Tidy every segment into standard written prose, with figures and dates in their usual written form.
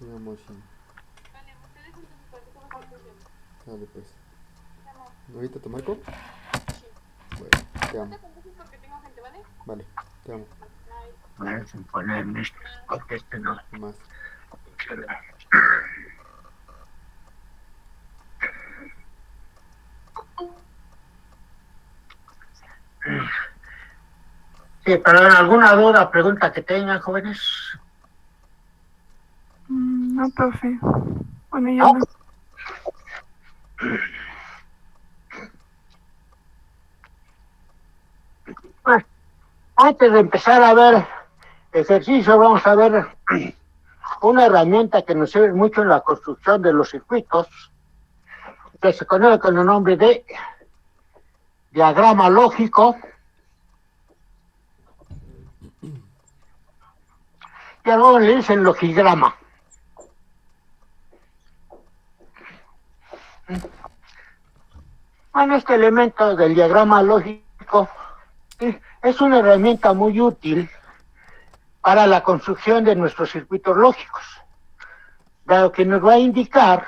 Sí, amor, sí. Dale, pues. ¿Ahorita te marco? Bueno, te amo. Vale, te amo. Bueno, sin ponerme este conteste, no. Más. Sí, pero alguna duda, pregunta que tengan, jóvenes. No, profe. Bueno, ya ¿No? no. Bueno, antes de empezar a ver ejercicio, vamos a ver una herramienta que nos sirve mucho en la construcción de los circuitos, que se conoce con el nombre de diagrama lógico, y luego le dicen logigrama. Bueno, este elemento del diagrama lógico es una herramienta muy útil para la construcción de nuestros circuitos lógicos, dado que nos va a indicar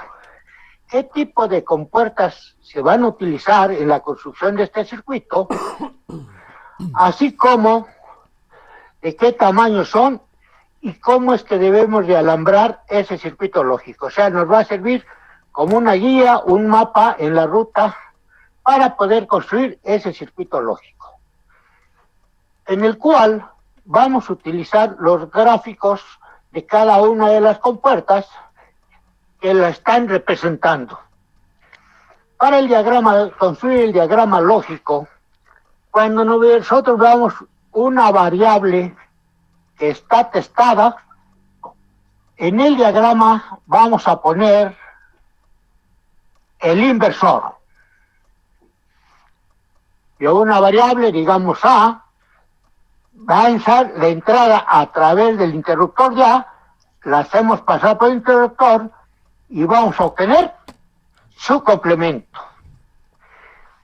qué tipo de compuertas se van a utilizar en la construcción de este circuito, así como de qué tamaño son y cómo es que debemos de alambrar ese circuito lógico. O sea, nos va a servir como una guía, un mapa en la ruta para poder construir ese circuito lógico, en el cual vamos a utilizar los gráficos de cada una de las compuertas que la están representando. Para el diagrama, construir el diagrama lógico, cuando nosotros veamos una variable que está testada, en el diagrama vamos a poner el inversor. Y una variable, digamos A, va a entrar la entrada a través del interruptor ya, la hacemos pasar por el interruptor y vamos a obtener su complemento.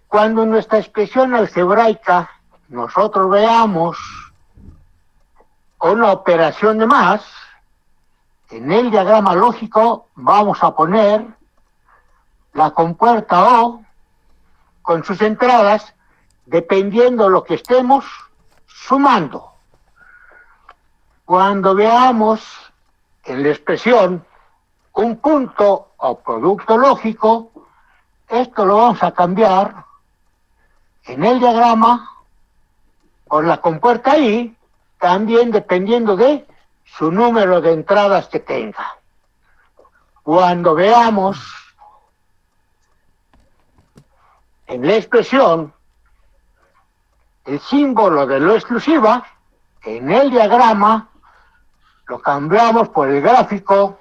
Cuando en nuestra expresión algebraica nosotros veamos una operación de más, en el diagrama lógico vamos a poner la compuerta O con sus entradas dependiendo de lo que estemos sumando. Cuando veamos en la expresión un punto o producto lógico, esto lo vamos a cambiar en el diagrama por la compuerta I, también dependiendo de su número de entradas que tenga. Cuando veamos en la expresión el símbolo de lo exclusiva, en el diagrama lo cambiamos por el gráfico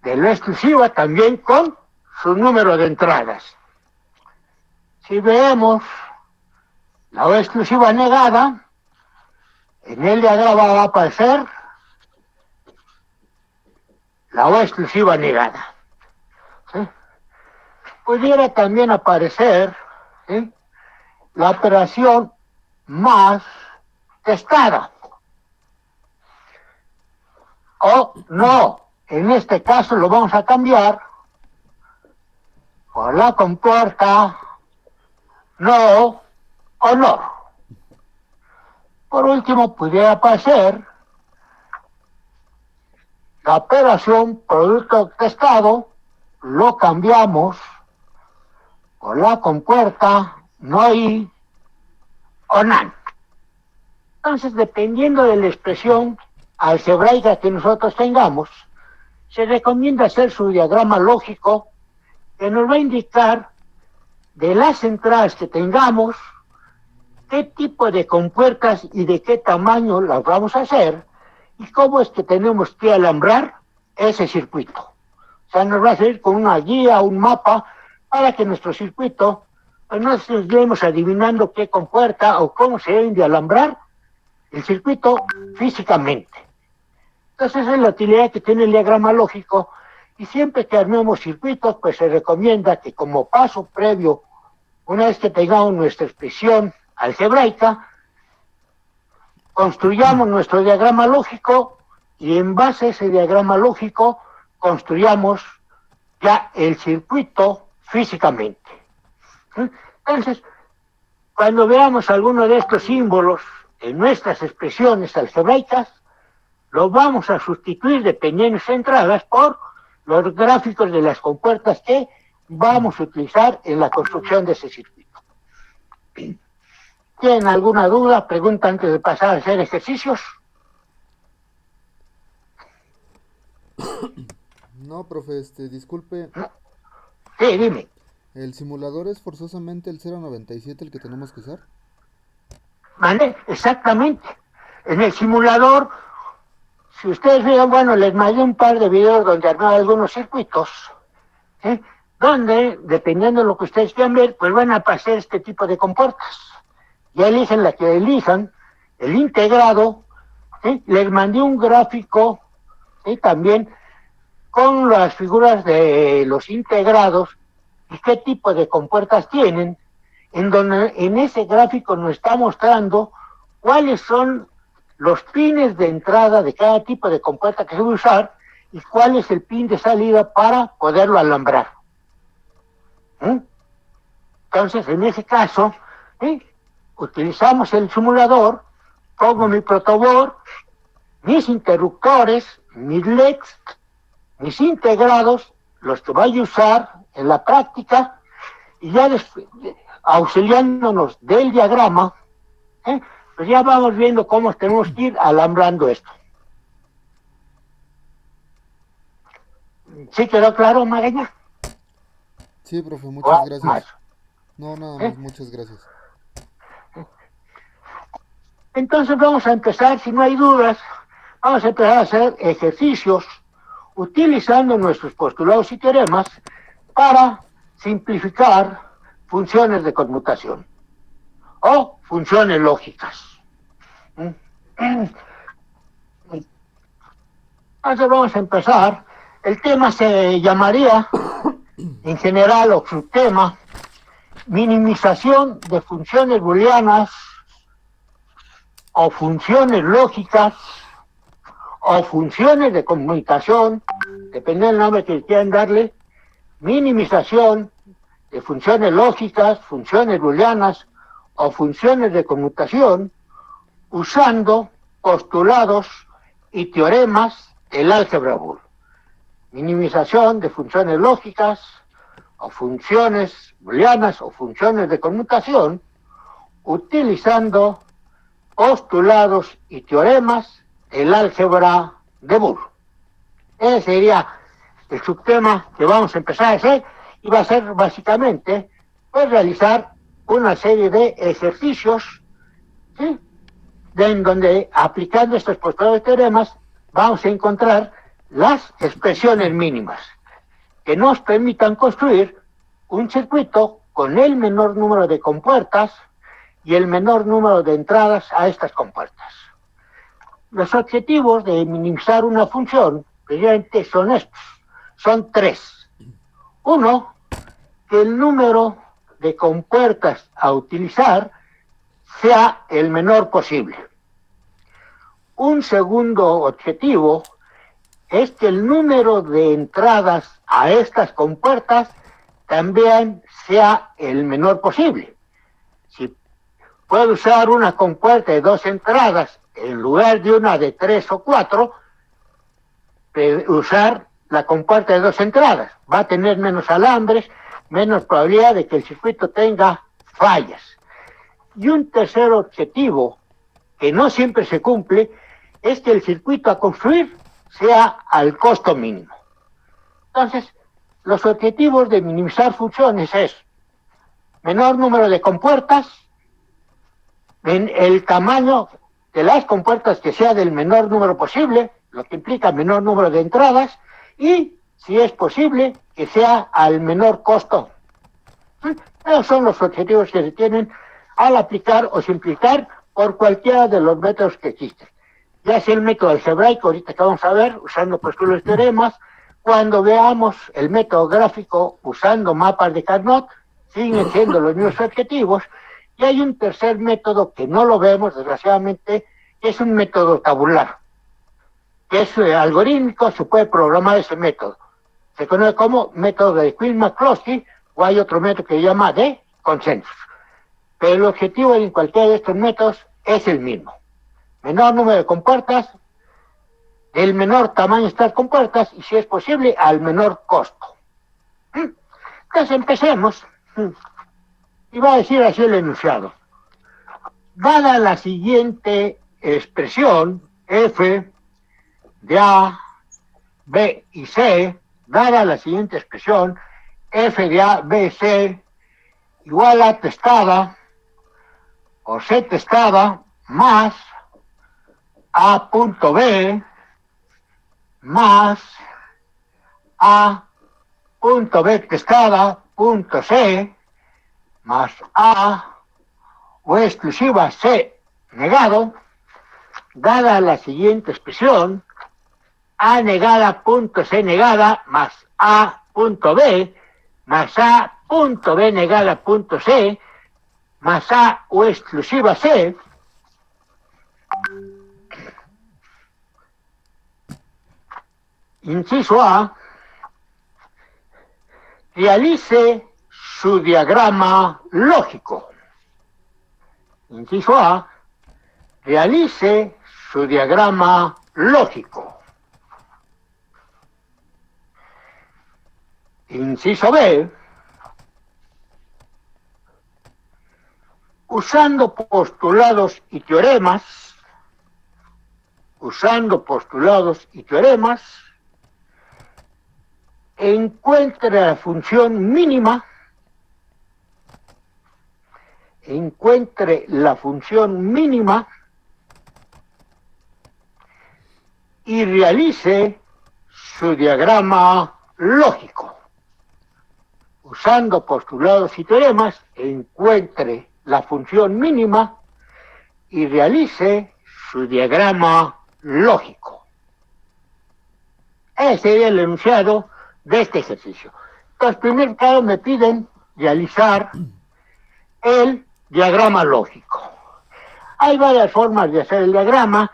de lo exclusiva también con su número de entradas. Si vemos la O exclusiva negada, en el diagrama va a aparecer la O exclusiva negada. ¿Sí? Pudiera también aparecer, ¿sí?, la operación más testada. O no, en este caso lo vamos a cambiar por la compuerta no o no. Por último, pudiera aparecer la operación producto testado, lo cambiamos por la compuerta no y o nan. Entonces, dependiendo de la expresión algebraica que nosotros tengamos, se recomienda hacer su diagrama lógico que nos va a indicar de las entradas que tengamos, qué tipo de compuertas y de qué tamaño las vamos a hacer y cómo es que tenemos que alambrar ese circuito. O sea, nos va a servir con una guía, un mapa, para que nuestro circuito, pues no estemos adivinando qué compuerta o cómo se deben de alambrar el circuito físicamente. Entonces esa es la utilidad que tiene el diagrama lógico, y siempre que armemos circuitos, pues se recomienda que como paso previo, una vez que tengamos nuestra expresión algebraica, construyamos nuestro diagrama lógico y en base a ese diagrama lógico construyamos ya el circuito físicamente. Entonces, cuando veamos alguno de estos símbolos en nuestras expresiones algebraicas, los vamos a sustituir dependiendo de sus entradas por los gráficos de las compuertas que vamos a utilizar en la construcción de ese circuito. ¿Tienen alguna duda? Pregunta antes de pasar a hacer ejercicios. No, profe, disculpe, Sí, dime. ¿el simulador es forzosamente el 097 el que tenemos que usar? ¿Vale? Exactamente. En el simulador, si ustedes vean, bueno, les mandé un par de videos donde armaba algunos circuitos, ¿sí? Donde, dependiendo de lo que ustedes quieran ver, pues van a pasar este tipo de compuertas. Ya eligen la que elijan, el integrado, ¿sí? Les mandé un gráfico, ¿sí? También con las figuras de los integrados y qué tipo de compuertas tienen, en donde en ese gráfico nos está mostrando cuáles son los pines de entrada de cada tipo de compuerta que se va a usar y cuál es el pin de salida para poderlo alambrar. Entonces, en ese caso, utilizamos el simulador, pongo mi protoboard, mis interruptores, mis LEDs, mis integrados, los que voy a usar en la práctica, y ya auxiliándonos del diagrama, pues ya vamos viendo cómo tenemos que ir alambrando esto. ¿Sí quedó claro, Magaña? Sí, profe, muchas gracias. Más. No, nada más, muchas gracias. Entonces vamos a empezar, si no hay dudas, vamos a empezar a hacer ejercicios utilizando nuestros postulados y teoremas para simplificar funciones de conmutación o funciones lógicas. Entonces vamos a empezar. El tema se llamaría, en general, o subtema, minimización de funciones booleanas o funciones lógicas o funciones de comunicación, depende del nombre que quieran darle, minimización de funciones lógicas, funciones booleanas o funciones de conmutación usando postulados y teoremas del álgebra Boole. Minimización de funciones lógicas o funciones booleanas o funciones de conmutación utilizando postulados y teoremas del álgebra de Boole. Ese sería el subtema que vamos a empezar a hacer y va a ser básicamente pues realizar una serie de ejercicios, ¿sí? En donde aplicando estos postulados y teoremas vamos a encontrar las expresiones mínimas que nos permitan construir un circuito con el menor número de compuertas y el menor número de entradas a estas compuertas. Los objetivos de minimizar una función precisamente son estos, son tres. Uno, que el número de compuertas a utilizar sea el menor posible. Un segundo objetivo es que el número de entradas a estas compuertas también sea el menor posible. Si puedo usar una compuerta de 2 entradas en lugar de una de 3 o 4, usar la compuerta de 2 entradas. Va a tener menos alambres, menos probabilidad de que el circuito tenga fallas. Y un tercer objetivo, que no siempre se cumple, es que el circuito a construir sea al costo mínimo. Entonces, los objetivos de minimizar funciones es menor número de compuertas, el tamaño de las compuertas que sea del menor número posible, lo que implica menor número de entradas, y, si es posible, que sea al menor costo. Esos son los objetivos que se tienen al aplicar o simplificar por cualquiera de los métodos que existen. Ya sea el método algebraico, ahorita que vamos a ver, usando postulados y teoremas, cuando veamos el método gráfico usando mapas de Carnot, siguen siendo los mismos objetivos, y hay un tercer método que no lo vemos, desgraciadamente, que es un método tabular, que es algorítmico, se puede programar ese método. Se conoce como método de Quinn-McCloskey, o hay otro método que se llama de consensus. Pero el objetivo en cualquiera de estos métodos es el mismo. Menor número de compuertas, el menor tamaño de estas compuertas y, si es posible, al menor costo. Entonces empecemos. Y va a decir así el enunciado. Dada la siguiente expresión, f de A, B y C, dada la siguiente expresión, f de A, B, C, igual a testada, o C testada, más A punto B, más A punto B testada, punto C, más A, o exclusiva C negado, dada la siguiente expresión, A negada punto C negada más A punto B más A punto B negada punto C más A o exclusiva C, inciso A, realice su diagrama lógico. Inciso A, realice su diagrama lógico. Inciso B, usando postulados y teoremas, encuentre la función mínima, y realice su diagrama lógico. Usando postulados y teoremas, encuentre la función mínima y realice su diagrama lógico. Ese sería el enunciado de este ejercicio. Entonces, primer caso me piden realizar el diagrama lógico. Hay varias formas de hacer el diagrama.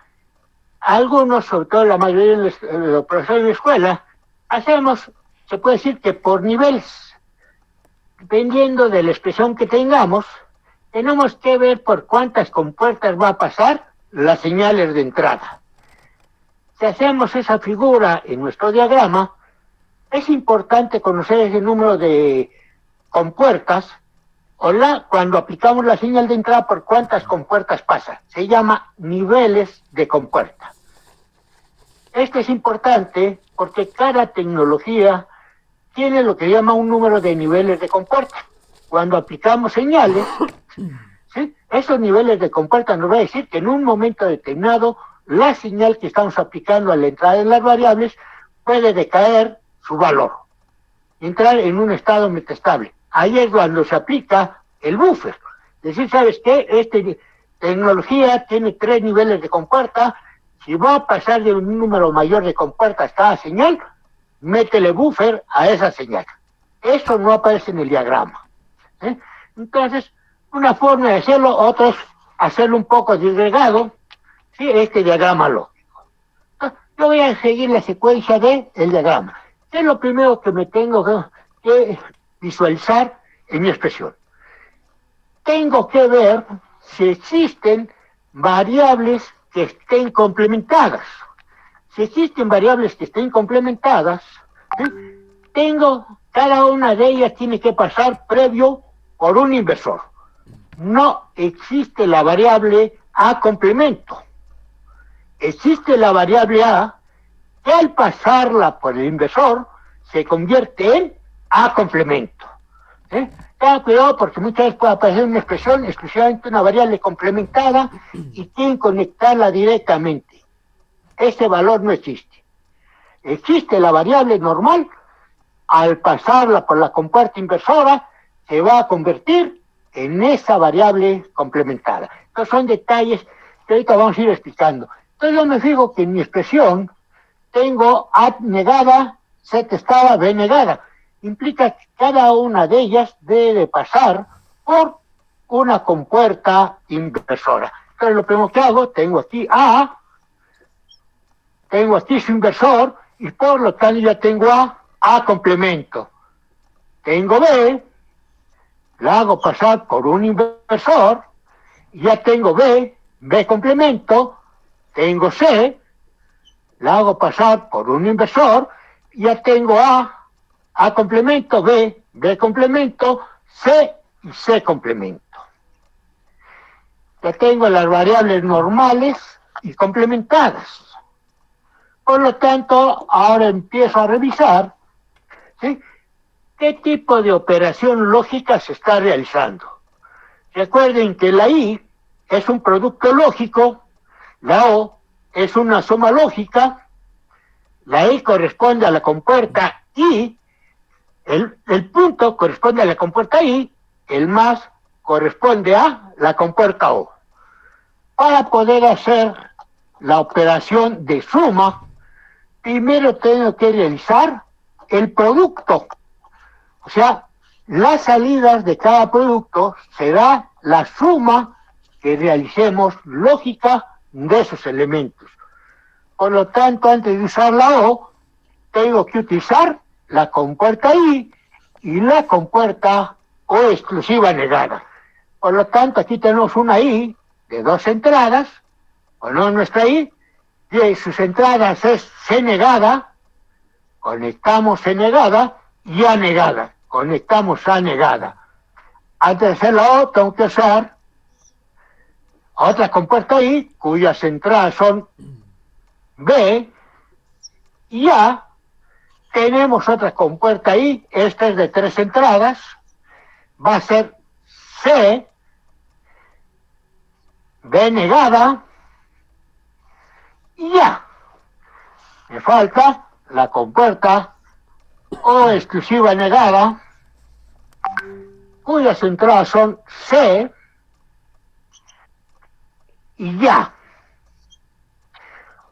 Algunos, sobre todo la mayoría de los profesores de escuela, hacemos, se puede decir que por niveles. Dependiendo de la expresión que tengamos, tenemos que ver por cuántas compuertas va a pasar las señales de entrada. Si hacemos esa figura en nuestro diagrama, es importante conocer ese número de compuertas, cuando aplicamos la señal de entrada, por cuántas compuertas pasa. Se llama niveles de compuerta. Esto es importante porque cada tecnología tiene lo que llama un número de niveles de compuerta. Cuando aplicamos señales, ¿sí?, esos niveles de compuerta nos va a decir que en un momento determinado la señal que estamos aplicando a la entrada de las variables puede decaer su valor, entrar en un estado metastable. Ahí es cuando se aplica el buffer. Es decir, ¿sabes qué? Esta tecnología tiene 3 niveles de compuerta. Si va a pasar de un número mayor de compuertas cada señal, métele buffer a esa señal. Eso no aparece en el diagrama. Entonces, una forma de hacerlo, otros hacerlo un poco disgregado, ¿sí?, este diagrama lógico. Yo voy a seguir la secuencia del diagrama. ¿Qué es lo primero que me tengo que visualizar en mi expresión? Tengo que ver si existen variables que estén complementadas. Si existen variables que estén complementadas, cada una de ellas tiene que pasar previo por un inversor. No existe la variable A complemento. Existe la variable A que al pasarla por el inversor se convierte en A complemento. Tengan cuidado porque muchas veces puede aparecer una expresión, exclusivamente una variable complementada, y quieren conectarla directamente. Ese valor no existe. Existe la variable normal, al pasarla por la compuerta inversora, se va a convertir en esa variable complementada. Entonces son detalles que ahorita vamos a ir explicando. Entonces yo me fijo que en mi expresión tengo A negada, C testada, B negada. Implica que cada una de ellas debe pasar por una compuerta inversora. Entonces lo primero que hago, tengo aquí A, tengo aquí su inversor y por lo tanto ya tengo A complemento. Tengo B, la hago pasar por un inversor, y ya tengo B complemento, tengo C, la hago pasar por un inversor, y ya tengo A complemento, B complemento, C y C complemento. Ya tengo las variables normales y complementadas. Por lo tanto, ahora empiezo a revisar, ¿sí?, qué tipo de operación lógica se está realizando. Recuerden que la I es un producto lógico, la O es una suma lógica, la I corresponde a la compuerta I, el punto corresponde a la compuerta I, el más corresponde a la compuerta O. Para poder hacer la operación de suma, primero tengo que realizar el producto. O sea, las salidas de cada producto será la suma que realicemos lógica de esos elementos. Por lo tanto, antes de usar la O, tengo que utilizar la compuerta I y la compuerta O exclusiva negada. Por lo tanto, aquí tenemos una I de 2 entradas, o no nuestra I, y sus entradas es C negada, conectamos C negada, y A negada, conectamos A negada. Antes de hacer la O, tengo que usar otra compuerta I, cuyas entradas son B y A. Tenemos otra compuerta I, esta es de 3 entradas, va a ser C, B negada y A. Me falta la compuerta O exclusiva negada, cuyas entradas son C y A.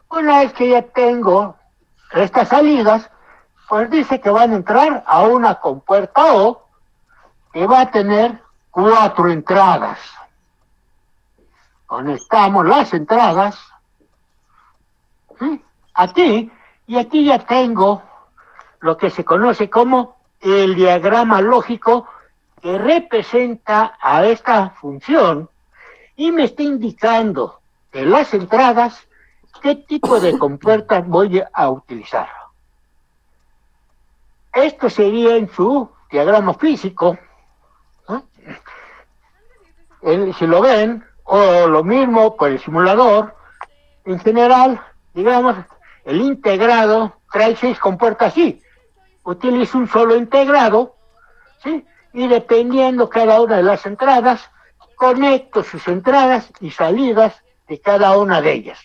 Una vez que ya tengo estas salidas, pues dice que van a entrar a una compuerta O que va a tener 4 entradas. Conectamos las entradas, ¿sí?, aquí, y aquí ya tengo lo que se conoce como el diagrama lógico que representa a esta función y me está indicando en las entradas qué tipo de compuertas voy a utilizar. Esto sería en su diagrama físico, ¿eh? Si lo ven, o lo mismo por el simulador, en general, digamos, el integrado trae 6 compuertas así. Utilizo un solo integrado, ¿sí?, y dependiendo cada una de las entradas, conecto sus entradas y salidas de cada una de ellas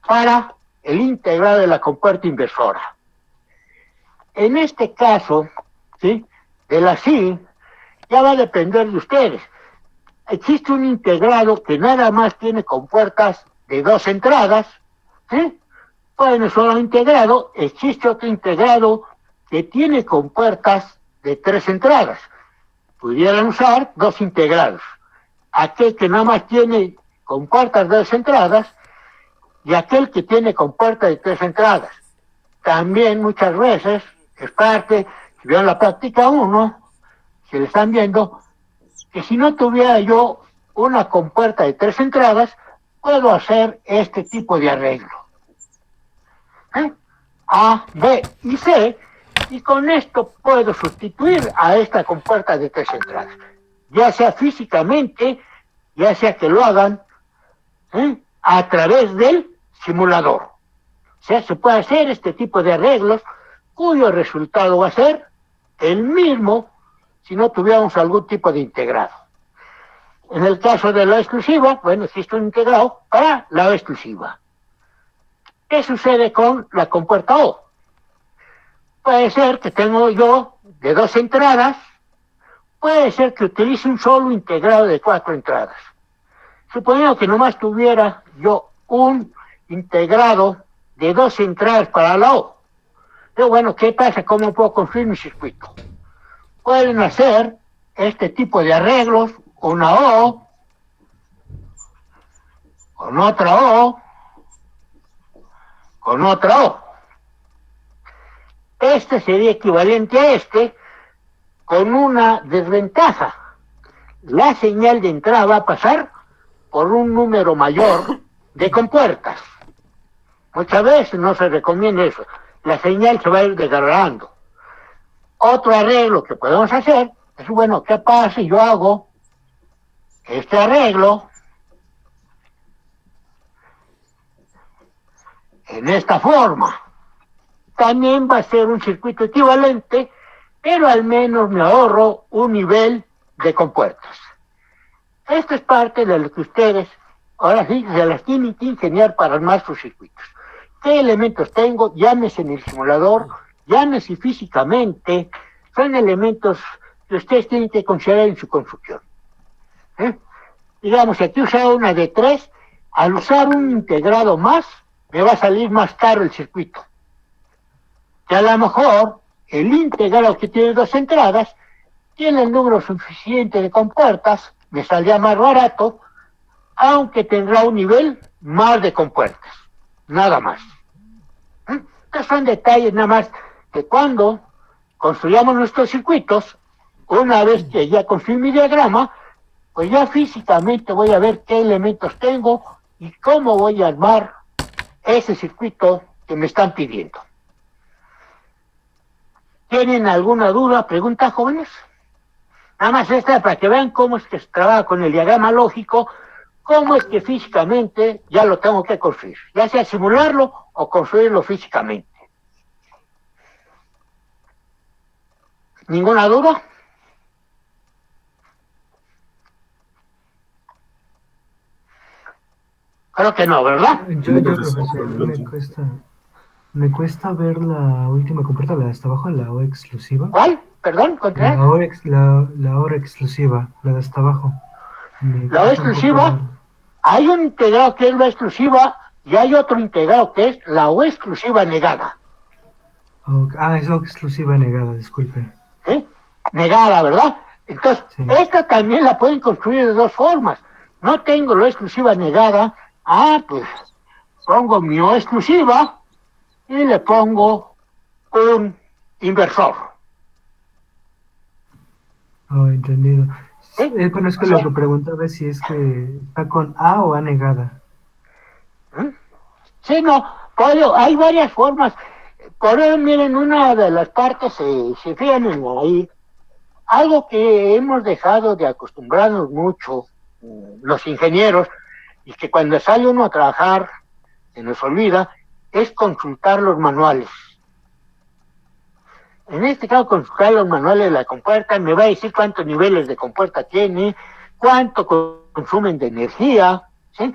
para el integrado de la compuerta inversora. En este caso, ¿sí?, de la SI, ya va a depender de ustedes. Existe un integrado que nada más tiene compuertas de 2 entradas, ¿sí? Bueno, solo integrado. Existe otro integrado que tiene compuertas de 3 entradas. Pudieran usar 2 integrados. Aquel que nada más tiene compuertas de 2 entradas y aquel que tiene compuertas de 3 entradas. También muchas veces es parte, si vieron la práctica 1, si le están viendo, que si no tuviera yo una compuerta de 3 entradas, puedo hacer este tipo de arreglo. A, B y C, y con esto puedo sustituir a esta compuerta de 3 entradas, ya sea físicamente, ya sea que lo hagan a través del simulador. O sea, se puede hacer este tipo de arreglos cuyo resultado va a ser el mismo si no tuviéramos algún tipo de integrado. En el caso de la exclusiva, bueno, existe un integrado para la exclusiva. ¿Qué sucede con la compuerta O? Puede ser que tengo yo de 2 entradas, puede ser que utilice un solo integrado de 4 entradas. Suponiendo que nomás tuviera yo un integrado de 2 entradas para la O. Pero bueno, ¿qué pasa? ¿Cómo puedo construir mi circuito? Pueden hacer este tipo de arreglos, una O, con otra O, con otra O. Este sería equivalente a este, con una desventaja. La señal de entrada va a pasar por un número mayor de compuertas. Muchas veces no se recomienda eso. La señal se va a ir degradando. Otro arreglo que podemos hacer es, bueno, ¿qué pasa si yo hago este arreglo en esta forma? También va a ser un circuito equivalente, pero al menos me ahorro un nivel de compuertas. Esto es parte de lo que ustedes ahora sí se las tienen que ingeniar para armar sus circuitos. ¿Qué elementos tengo? Llámese en el simulador, llámese físicamente, son elementos que ustedes tienen que considerar en su construcción. Digamos, si aquí usaba una de 3, al usar un integrado más, me va a salir más caro el circuito. Que a lo mejor el integrado que tiene 2 entradas tiene el número suficiente de compuertas, me saldría más barato, aunque tendrá un nivel más de compuertas, nada más. Estos son detalles nada más que cuando construyamos nuestros circuitos, una vez que ya construí mi diagrama, pues ya físicamente voy a ver qué elementos tengo y cómo voy a armar ese circuito que me están pidiendo. ¿Tienen alguna duda, pregunta, jóvenes? Nada más esta para que vean cómo es que se trabaja con el diagrama lógico, cómo es que físicamente ya lo tengo que construir, ya sea simularlo o construirlo físicamente. ¿Ninguna duda? Creo que no, ¿verdad? Yo, profesor, me cuesta ver la última compuerta, la de hasta abajo, la O exclusiva. ¿Cuál? Perdón, ¿contra? La O exclusiva, la de hasta abajo. La O exclusiva, hay un integrado que es la exclusiva y hay otro integrado que es la O exclusiva negada. Es O exclusiva negada, disculpe. Negada, ¿verdad? Entonces, sí. Esta también la pueden construir de 2 formas. No tengo la O exclusiva negada, pues pongo mi O exclusiva y le pongo un inversor. Entendido. Bueno, es que lo que preguntaba es si es que está con A o A negada. Sí, no, hay varias formas. Por eso, miren, una de las partes, se fijan en ahí, algo que hemos dejado de acostumbrarnos mucho, los ingenieros, y que cuando sale uno a trabajar se nos olvida, es consultar los manuales. En este caso, consultar los manuales de la compuerta, me va a decir cuántos niveles de compuerta tiene, cuánto consumen de energía, ¿sí?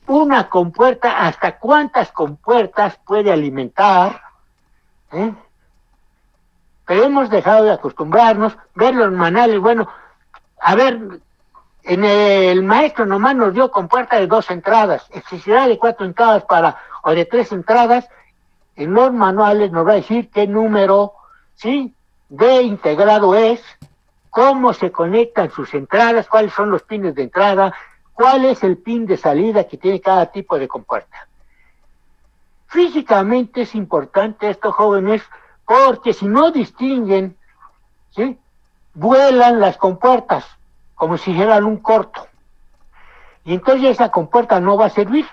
Una compuerta, hasta cuántas compuertas puede alimentar, Pero hemos dejado de acostumbrarnos, ver los manuales, bueno, a ver, en el maestro nomás nos dio compuerta de 2 entradas, necesidad de 4 entradas o de 3 entradas, en los manuales nos va a decir qué número, ¿sí?, de integrado es, cómo se conectan sus entradas, cuáles son los pines de entrada, cuál es el pin de salida que tiene cada tipo de compuerta. Físicamente es importante esto, jóvenes, porque si no distinguen, ¿sí?, vuelan las compuertas como si fueran un corto. Y entonces esa compuerta no va a servir.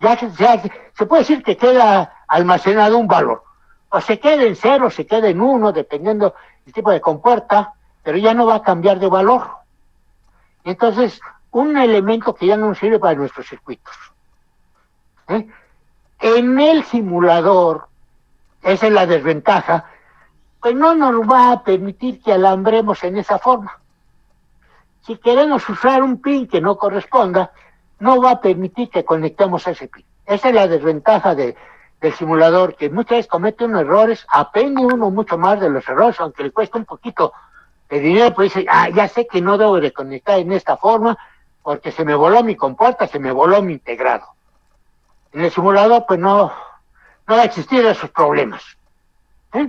Ya se puede decir que queda almacenado un valor. O se queda en 0, o se queda en 1, dependiendo del tipo de compuerta, pero ya no va a cambiar de valor. Y entonces, un elemento que ya no sirve para nuestros circuitos. En el simulador, esa es la desventaja, pues no nos va a permitir que alambremos en esa forma. Si queremos usar un pin que no corresponda, no va a permitir que conectemos ese pin. Esa es la desventaja del simulador, que muchas veces comete unos errores, aprende uno mucho más de los errores, aunque le cuesta un poquito de dinero, pues dice, ya sé que no debo de conectar en esta forma, porque se me voló mi compuerta, se me voló mi integrado. En el simulador, pues no va a existir esos problemas,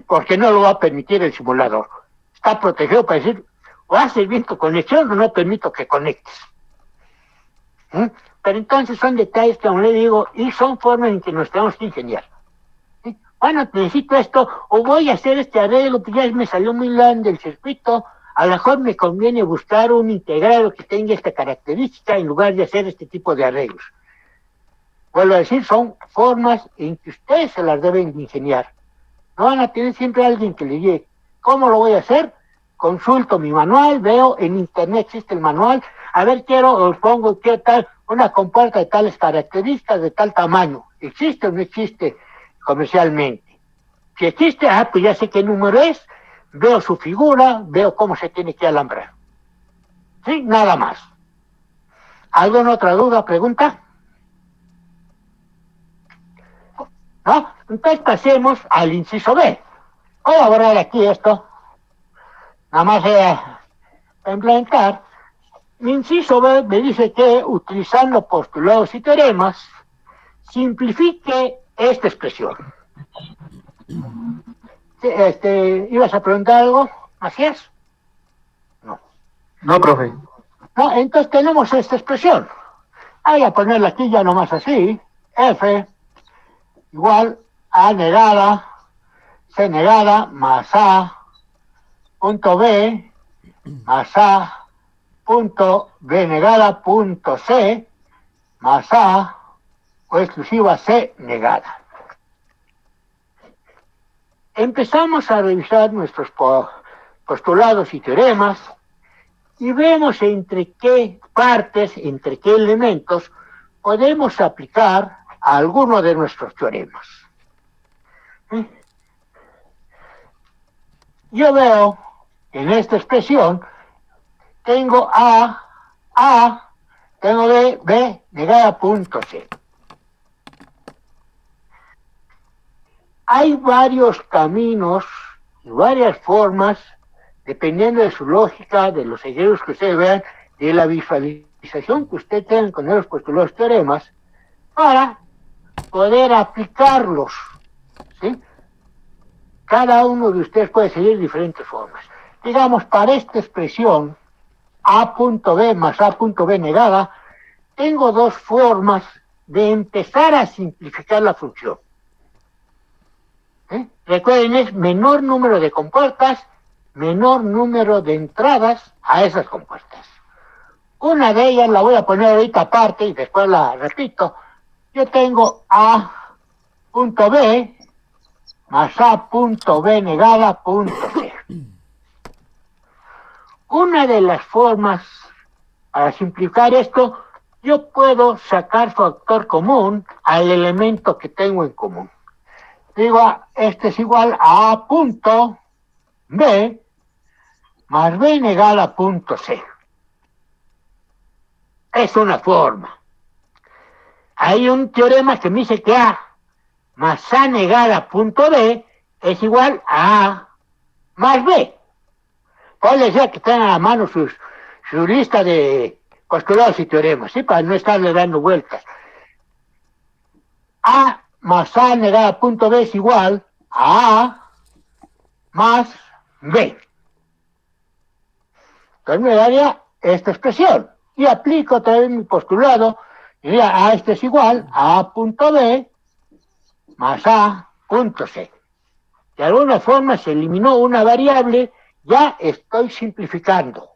porque no lo va a permitir el simulador. Está protegido para decir, o haces bien tu conexión o no permito que conectes. Pero entonces son detalles que, como le digo, y son formas en que nos tenemos que ingeniar. ¿Sí? Bueno, necesito esto, o voy a hacer este arreglo, que ya me salió muy grande el circuito, a lo mejor me conviene buscar un integrado que tenga esta característica en lugar de hacer este tipo de arreglos. Vuelvo a decir, son formas en que ustedes se las deben ingeniar. No van a tener siempre alguien que le diga, ¿cómo lo voy a hacer? Consulto mi manual, veo en internet existe el manual, a ver, quiero tal, una compuerta de tales características, de tal tamaño. ¿Existe o no existe comercialmente? Si existe, pues ya sé qué número es, veo su figura, veo cómo se tiene que alambrar. ¿Sí? Nada más. ¿Alguna otra duda, pregunta? ¿No? Entonces pasemos al inciso B. Voy a borrar aquí esto. Nada más implementar. Mi inciso B me dice que utilizando postulados y teoremas, simplifique esta expresión. Sí, ¿ibas a preguntar algo? ¿Así es? No. No, profe. No, entonces tenemos esta expresión. Voy a ponerla aquí ya nomás así. F igual A negada, C negada, más A, punto B, más A, punto B negada, punto C, más A, o exclusiva C negada. Empezamos a revisar nuestros postulados y teoremas y vemos entre qué partes, entre qué elementos podemos aplicar a alguno de nuestros teoremas. Yo veo que en esta expresión tengo A, tengo B negada punto C. Hay varios caminos y varias formas, dependiendo de su lógica, de los ejemplos que ustedes vean, de la visualización que ustedes tengan con los postulados teoremas, para poder aplicarlos, ¿sí? Cada uno de ustedes puede seguir diferentes formas. Digamos, para esta expresión, A.B más A.B negada, tengo dos formas de empezar a simplificar la función. Recuerden, es menor número de compuertas, menor número de entradas a esas compuertas. Una de ellas la voy a poner ahorita aparte y después la repito. Yo tengo A.B más A.B negada punto C. Una de las formas para simplificar esto, yo puedo sacar factor común al elemento que tengo en común. Digo, este es igual a A punto B más B negada punto C. Es una forma. Hay un teorema que me dice que A más A negada punto B es igual a A más B. Puede decir que tengan a la mano su lista de postulados y teoremas, ¿sí? Para no estarle dando vueltas. A más A negada punto B es igual a A más B. Entonces me daría esta expresión. Y aplico otra vez mi postulado. Y diría, A este es igual a A punto B más A punto C. De alguna forma se eliminó una variable, ya estoy simplificando.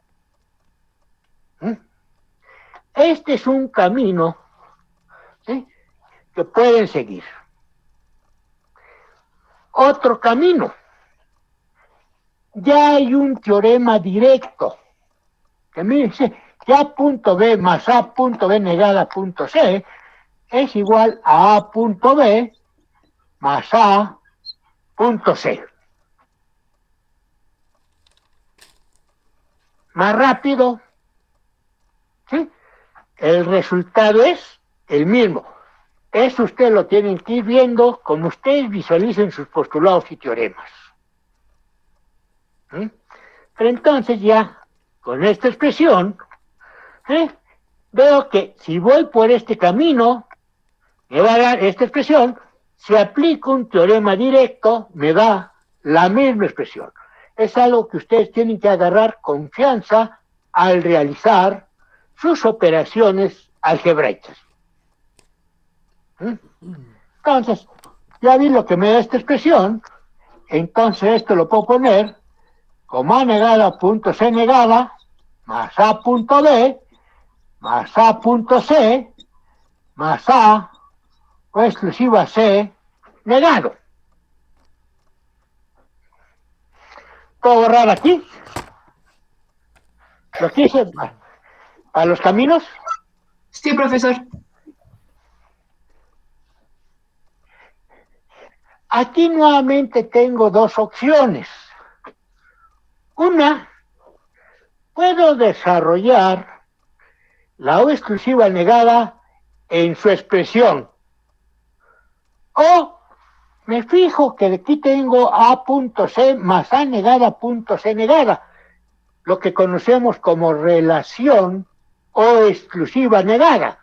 Este es un camino, ¿sí?, que pueden seguir. Otro camino. Ya hay un teorema directo que me dice que A punto B más A punto B negada punto C es igual a A punto B más A punto C. Más rápido, ¿sí? El resultado es el mismo. Eso ustedes lo tienen que ir viendo como ustedes visualicen sus postulados y teoremas. ¿Sí? Pero entonces ya, con esta expresión, veo que si voy por este camino, me va a dar esta expresión. Si aplico un teorema directo, me da la misma expresión. Es algo que ustedes tienen que agarrar confianza al realizar sus operaciones algebraicas. Entonces, ya vi lo que me da esta expresión, entonces esto lo puedo poner como A negada punto C negada más A punto B más A punto C más A o exclusiva C negado. ¿Puedo borrar aquí? ¿Lo quise para los caminos? Sí, profesor. Aquí nuevamente tengo dos opciones. Una, puedo desarrollar la O exclusiva negada en su expresión. O me fijo que aquí tengo A.C más A negada punto C negada, lo que conocemos como relación O exclusiva negada.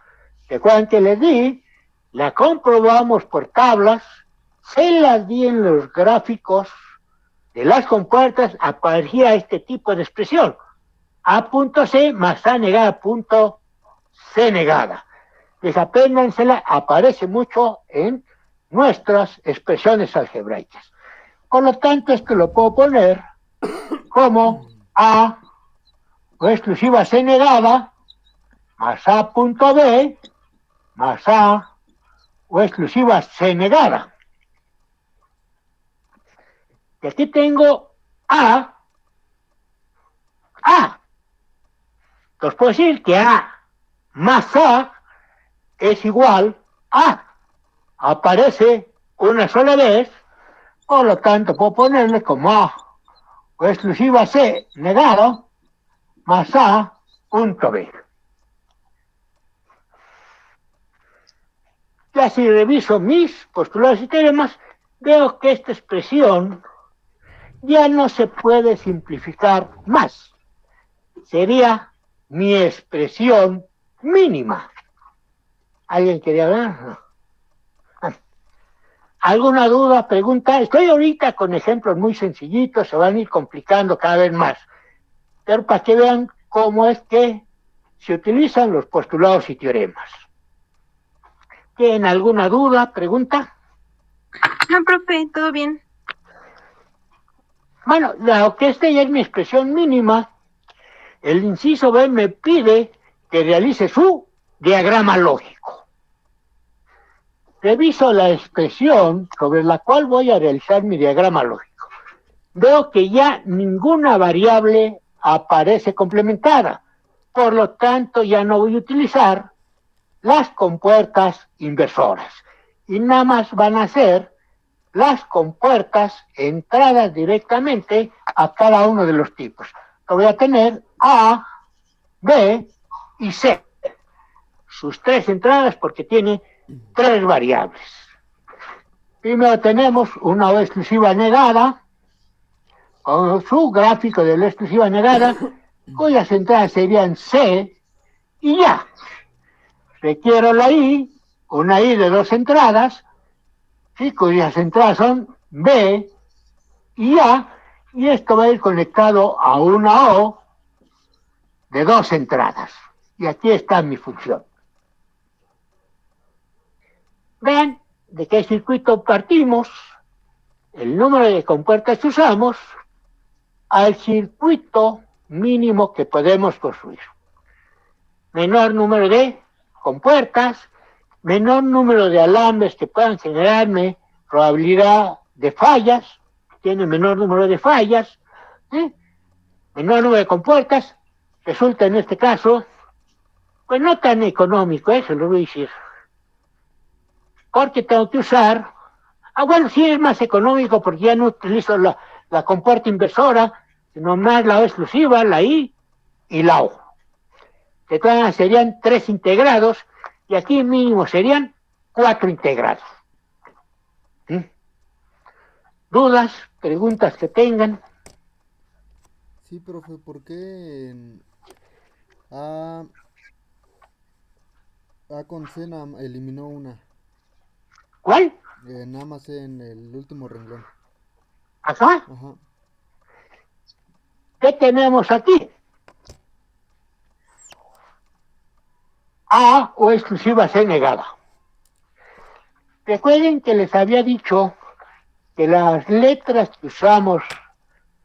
Recuerden que les di, la comprobamos por tablas, se las di en los gráficos de las compuertas, aparecía este tipo de expresión. A.C más A negada punto C negada. Desapéndensela, aparece mucho en nuestras expresiones algebraicas. Por lo tanto, esto lo puedo poner como A o exclusiva C negada más A punto B más A o exclusiva C negada. Y aquí tengo A. Entonces puedo decir que A más A es igual a. Aparece una sola vez, por lo tanto puedo ponerle como A o exclusiva C negado más A punto B. Ya si reviso mis postulados y teoremas, veo que esta expresión ya no se puede simplificar más. Sería mi expresión mínima. ¿Alguien quería hablar? ¿Alguna duda, pregunta? Estoy ahorita con ejemplos muy sencillitos, se van a ir complicando cada vez más. Pero para que vean cómo es que se utilizan los postulados y teoremas. ¿Tienen alguna duda, pregunta? No, profe, todo bien. Bueno, dado que esta ya es mi expresión mínima, el inciso B me pide que realice su diagrama lógico. Reviso la expresión sobre la cual voy a realizar mi diagrama lógico. Veo que ya ninguna variable aparece complementada. Por lo tanto, ya no voy a utilizar las compuertas inversoras. Y nada más van a ser las compuertas entradas directamente a cada uno de los tipos. Lo voy a tener A, B y C. Sus tres entradas porque tiene tres variables. Primero tenemos una O exclusiva negada, con su gráfico de la exclusiva negada, cuyas entradas serían C y ya. Requiero la I, una I de dos entradas, ¿sí? Cuyas entradas son B y A, y esto va a ir conectado a una O de dos entradas. Y aquí está mi función. Vean de qué circuito partimos, el número de compuertas que usamos, al circuito mínimo que podemos construir. Menor número de compuertas, menor número de alambres que puedan generarme probabilidad de fallas, tiene menor número de fallas, ¿sí? Menor número de compuertas, resulta en este caso, pues no tan económico, se lo voy a decir. Porque tengo que usar, bueno, sí es más económico porque ya no utilizo la compuerta inversora, sino más la O exclusiva, la I y la O. Que todas serían 3 integrados y aquí mínimo serían 4 integrados. ¿Sí? ¿Dudas, preguntas que tengan? Sí, profe, ¿por qué A, A con C eliminó una? ¿Cuál? Nada más en el último renglón. Ajá. Ajá. ¿Qué tenemos aquí? A o exclusiva C negada. Recuerden que les había dicho que las letras que usamos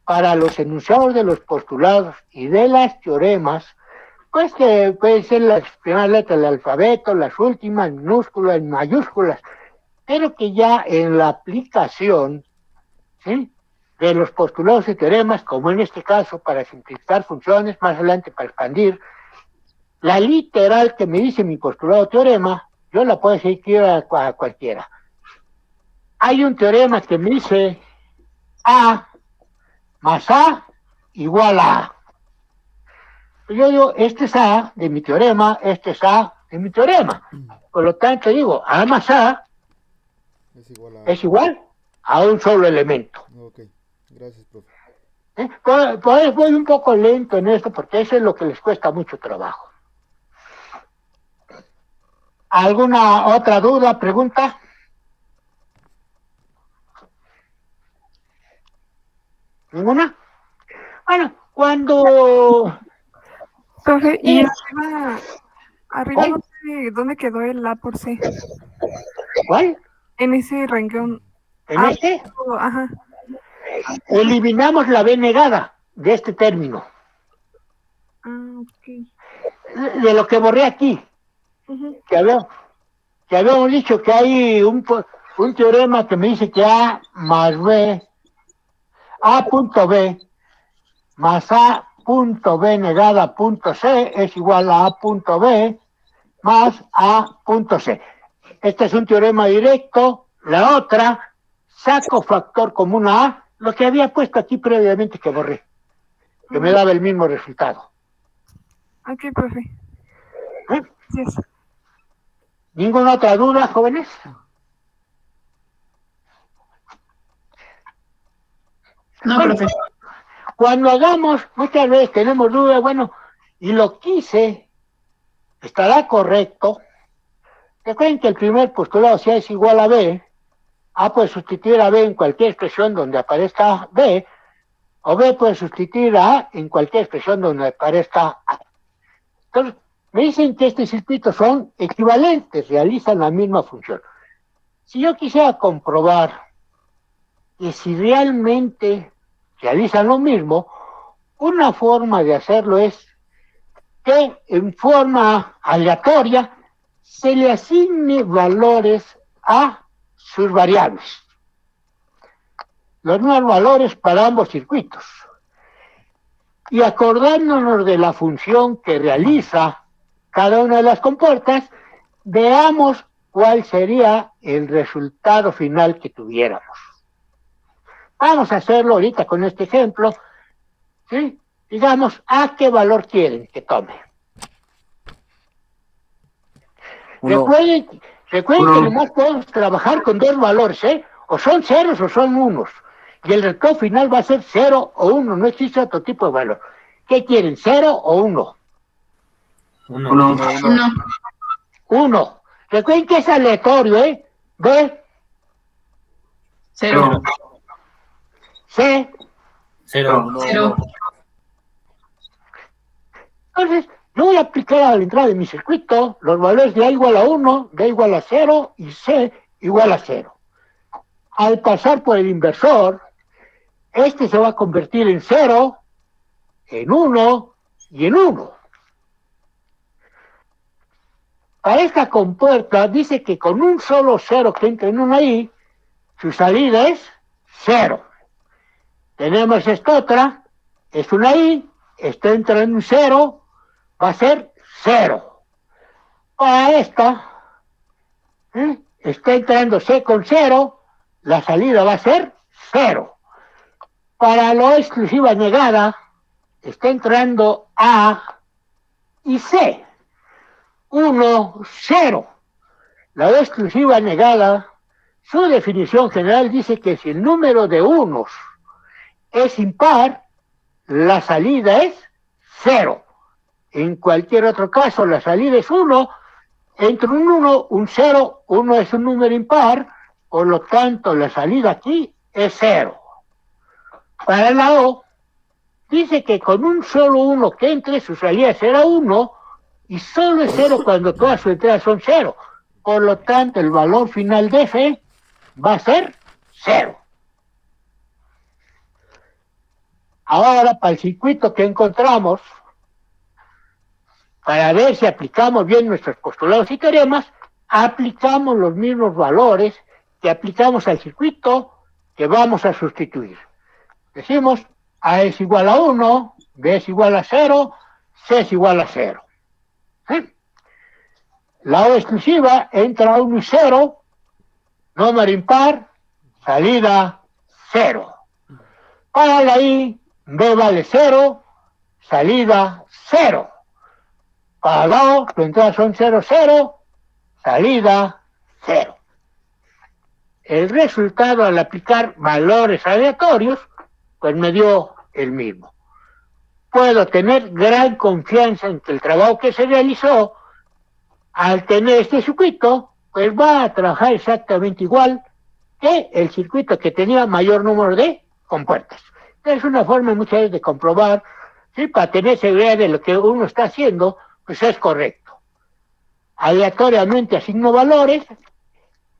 para los enunciados de los postulados y de las teoremas, pues que pueden ser las primeras letras del alfabeto, las últimas, minúsculas, mayúsculas, pero que ya en la aplicación, ¿sí?, de los postulados y teoremas, como en este caso, para simplificar funciones, más adelante para expandir, la literal que me dice mi postulado o teorema, yo la puedo seguir a cualquiera. Hay un teorema que me dice A más A igual a A. Yo digo, este es A de mi teorema, este es A de mi teorema. Por lo tanto, digo, A más A es igual a un solo elemento. Ok, gracias, profe. Por eso voy un poco lento en esto, porque eso es lo que les cuesta mucho trabajo. ¿Alguna otra duda, pregunta? ¿Ninguna? Bueno, cuando... Profe, y arriba ¿Cuál? ¿dónde quedó el A por C? ¿Cuál? En ese renglón. ¿En este? Ajá. Eliminamos la B negada de este término, Ok. de lo que borré aquí, Ujú. que habíamos dicho que hay un teorema que me dice que A más B, A punto B más A punto B negada punto C es igual a punto B más A punto C. Este es un teorema directo. La otra, saco factor común a A, lo que había puesto aquí previamente que borré, que me daba el mismo resultado. Ok, profe. ¿Eh? Gracias. ¿Ninguna otra duda, jóvenes? No, Bueno, profe. cuando hagamos, muchas veces tenemos dudas, bueno, y lo que hice, ¿estará correcto? Recuerden que el primer postulado, si A es igual a B, A puede sustituir a B en cualquier expresión donde aparezca B, o B puede sustituir a A en cualquier expresión donde aparezca A. Entonces, me dicen que estos circuitos son equivalentes, realizan la misma función. Si yo quisiera comprobar que si realmente realizan lo mismo, una forma de hacerlo es que en forma aleatoria se le asigne valores a sus variables. Los mismos valores para ambos circuitos. Y acordándonos de la función que realiza cada una de las compuertas, veamos cuál sería el resultado final que tuviéramos. Vamos a hacerlo ahorita con este ejemplo, ¿sí? Digamos, ¿a qué valor quieren que tome? Recuerden que nomás podemos trabajar con dos valores, ¿eh? O son ceros o son unos. Y el resultado final va a ser 0 o 1, no existe otro tipo de valor. ¿Qué quieren, 0 o 1? No. 1. Recuerden que es aleatorio, ¿eh? B, 0. C. 0. Entonces, yo voy a aplicar a la entrada de mi circuito los valores de A igual a 1, B igual a 0 y C igual a 0. Al pasar por el inversor, este se va a convertir en 0, en 1 y en 1. Para esta compuerta dice que con un solo 0 que entra en una I, su salida es 0. Tenemos esta otra, es una I, está entrando en un 0, va a ser 0. Para esta, está entrando C con 0, la salida va a ser 0. Para la O exclusiva negada, está entrando A y C. 1, 0. La O exclusiva negada, su definición general dice que si el número de unos es impar, la salida es 0. En cualquier otro caso, la salida es 1. Entre un 1, un 0, 1 es un número impar, por lo tanto, la salida aquí es 0. Para la O, dice que con un solo 1 que entre, su salida será 1, y solo es cero cuando todas sus entradas son cero. Por lo tanto, el valor final de F va a ser cero. Ahora, para el circuito que encontramos, para ver si aplicamos bien nuestros postulados y teoremas, aplicamos los mismos valores que aplicamos al circuito que vamos a sustituir. Decimos, A es igual a 1, B es igual a 0, C es igual a 0. ¿Sí? La O exclusiva entra a 1 y 0, número impar, salida 0. Para la I, B vale 0, salida 0. Para la O, las entradas son 0, 0, salida 0. El resultado al aplicar valores aleatorios, pues me dio el mismo. Puedo tener gran confianza en que el trabajo que se realizó, al tener este circuito, pues va a trabajar exactamente igual que el circuito que tenía mayor número de compuertas. Es una forma muchas veces de comprobar, ¿sí? Para tener seguridad de lo que uno está haciendo, pues es correcto. Aleatoriamente asigno valores,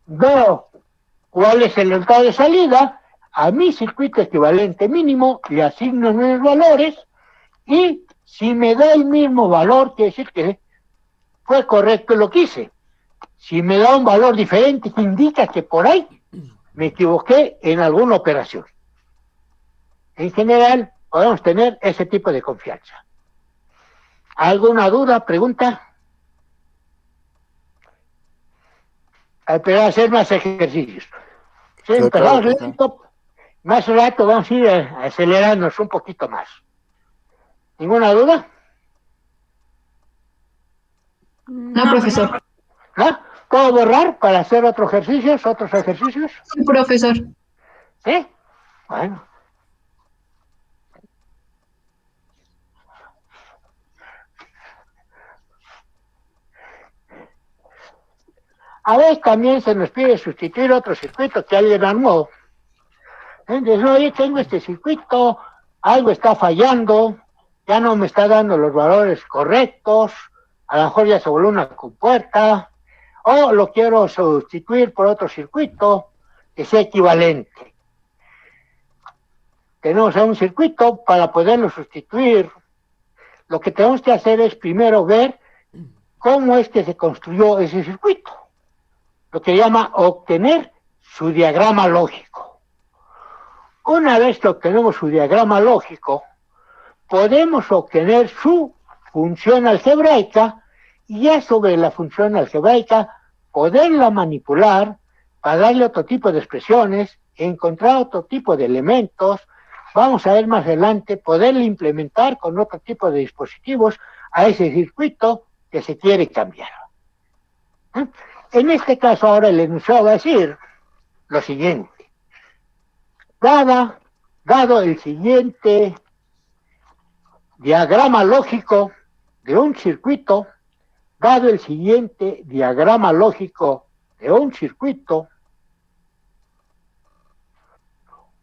veo cuál es el resultado de salida, a mi circuito equivalente mínimo le asigno nuevos valores, y si me da el mismo valor, quiere decir que fue correcto lo que hice. Si me da un valor diferente, indica que por ahí me equivoqué en alguna operación. En general, podemos tener ese tipo de confianza. ¿Alguna duda, pregunta? Pero hacer más ejercicios. Si empezamos lento, más rato vamos a ir acelerándonos un poquito más. ¿Ninguna duda? No, profesor. ¿No? ¿Puedo borrar para hacer otros ejercicios? Sí, profesor. ¿Sí? Bueno. A veces también se nos pide sustituir otro circuito que alguien armó. Entonces, oye, tengo este circuito, algo está fallando, ya no me está dando los valores correctos, a lo mejor ya se volvió una compuerta, o lo quiero sustituir por otro circuito que sea equivalente. Tenemos un circuito para poderlo sustituir. Lo que tenemos que hacer es primero ver cómo es que se construyó ese circuito. Lo que llama obtener su diagrama lógico. Una vez que obtenemos su diagrama lógico, podemos obtener su función algebraica y ya sobre la función algebraica poderla manipular para darle otro tipo de expresiones, encontrar otro tipo de elementos. Vamos a ver más adelante, poderle implementar con otro tipo de dispositivos a ese circuito que se quiere cambiar. En este caso ahora el enunciado va a decir lo siguiente. Dado el siguiente diagrama lógico de un circuito,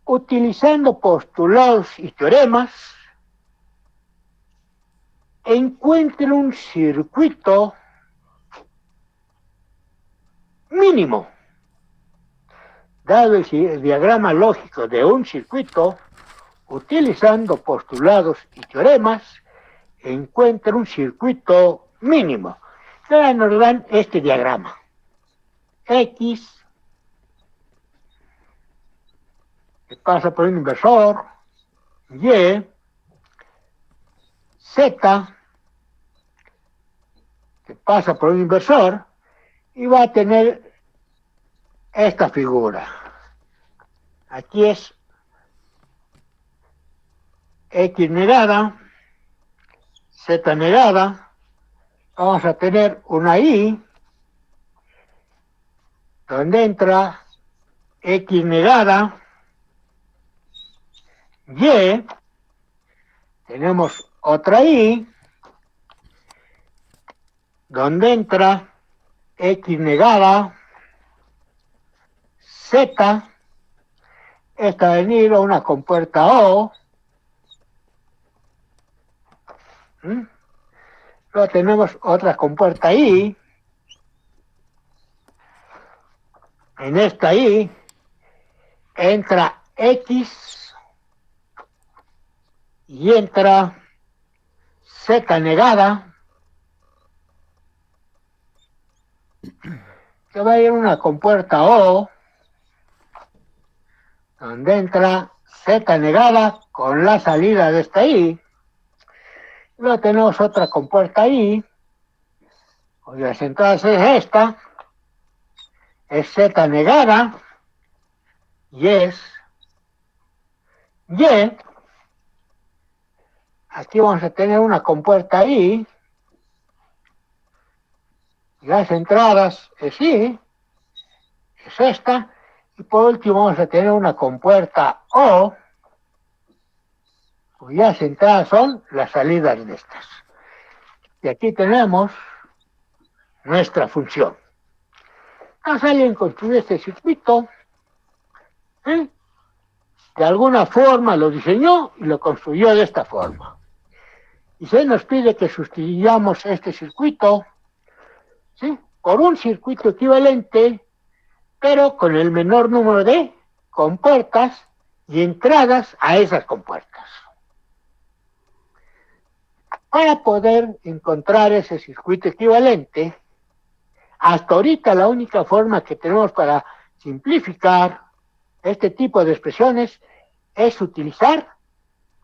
utilizando postulados y teoremas, encuentre un circuito mínimo. Dado el diagrama lógico de un circuito, utilizando postulados y teoremas, encuentre un circuito mínimo. Ahora nos dan este diagrama. X, que pasa por un inversor, Y, Z, que pasa por un inversor, y va a tener esta figura. Aquí es X negada, Z negada, vamos a tener una Y, donde entra X negada, Y, tenemos otra Y, donde entra X negada, Z, esta va a venir a una compuerta O, Luego tenemos otra compuerta I. En esta I entra X y entra Z negada, que va a ir una compuerta O, donde entra Z negada con la salida de esta I. Luego tenemos otra compuerta I, cuyas entradas es esta, es Z negada, y es Y. Aquí vamos a tener una compuerta I, y las entradas es I, es esta, y por último vamos a tener una compuerta O, cuyas entradas son las salidas de estas. Y aquí tenemos nuestra función. Alguien construyó este circuito, ¿eh? De alguna forma lo diseñó y lo construyó de esta forma. Y se nos pide que sustituyamos este circuito, ¿sí?, por un circuito equivalente, pero con el menor número de compuertas y entradas a esas compuertas. Para poder encontrar ese circuito equivalente, hasta ahorita la única forma que tenemos para simplificar este tipo de expresiones es utilizar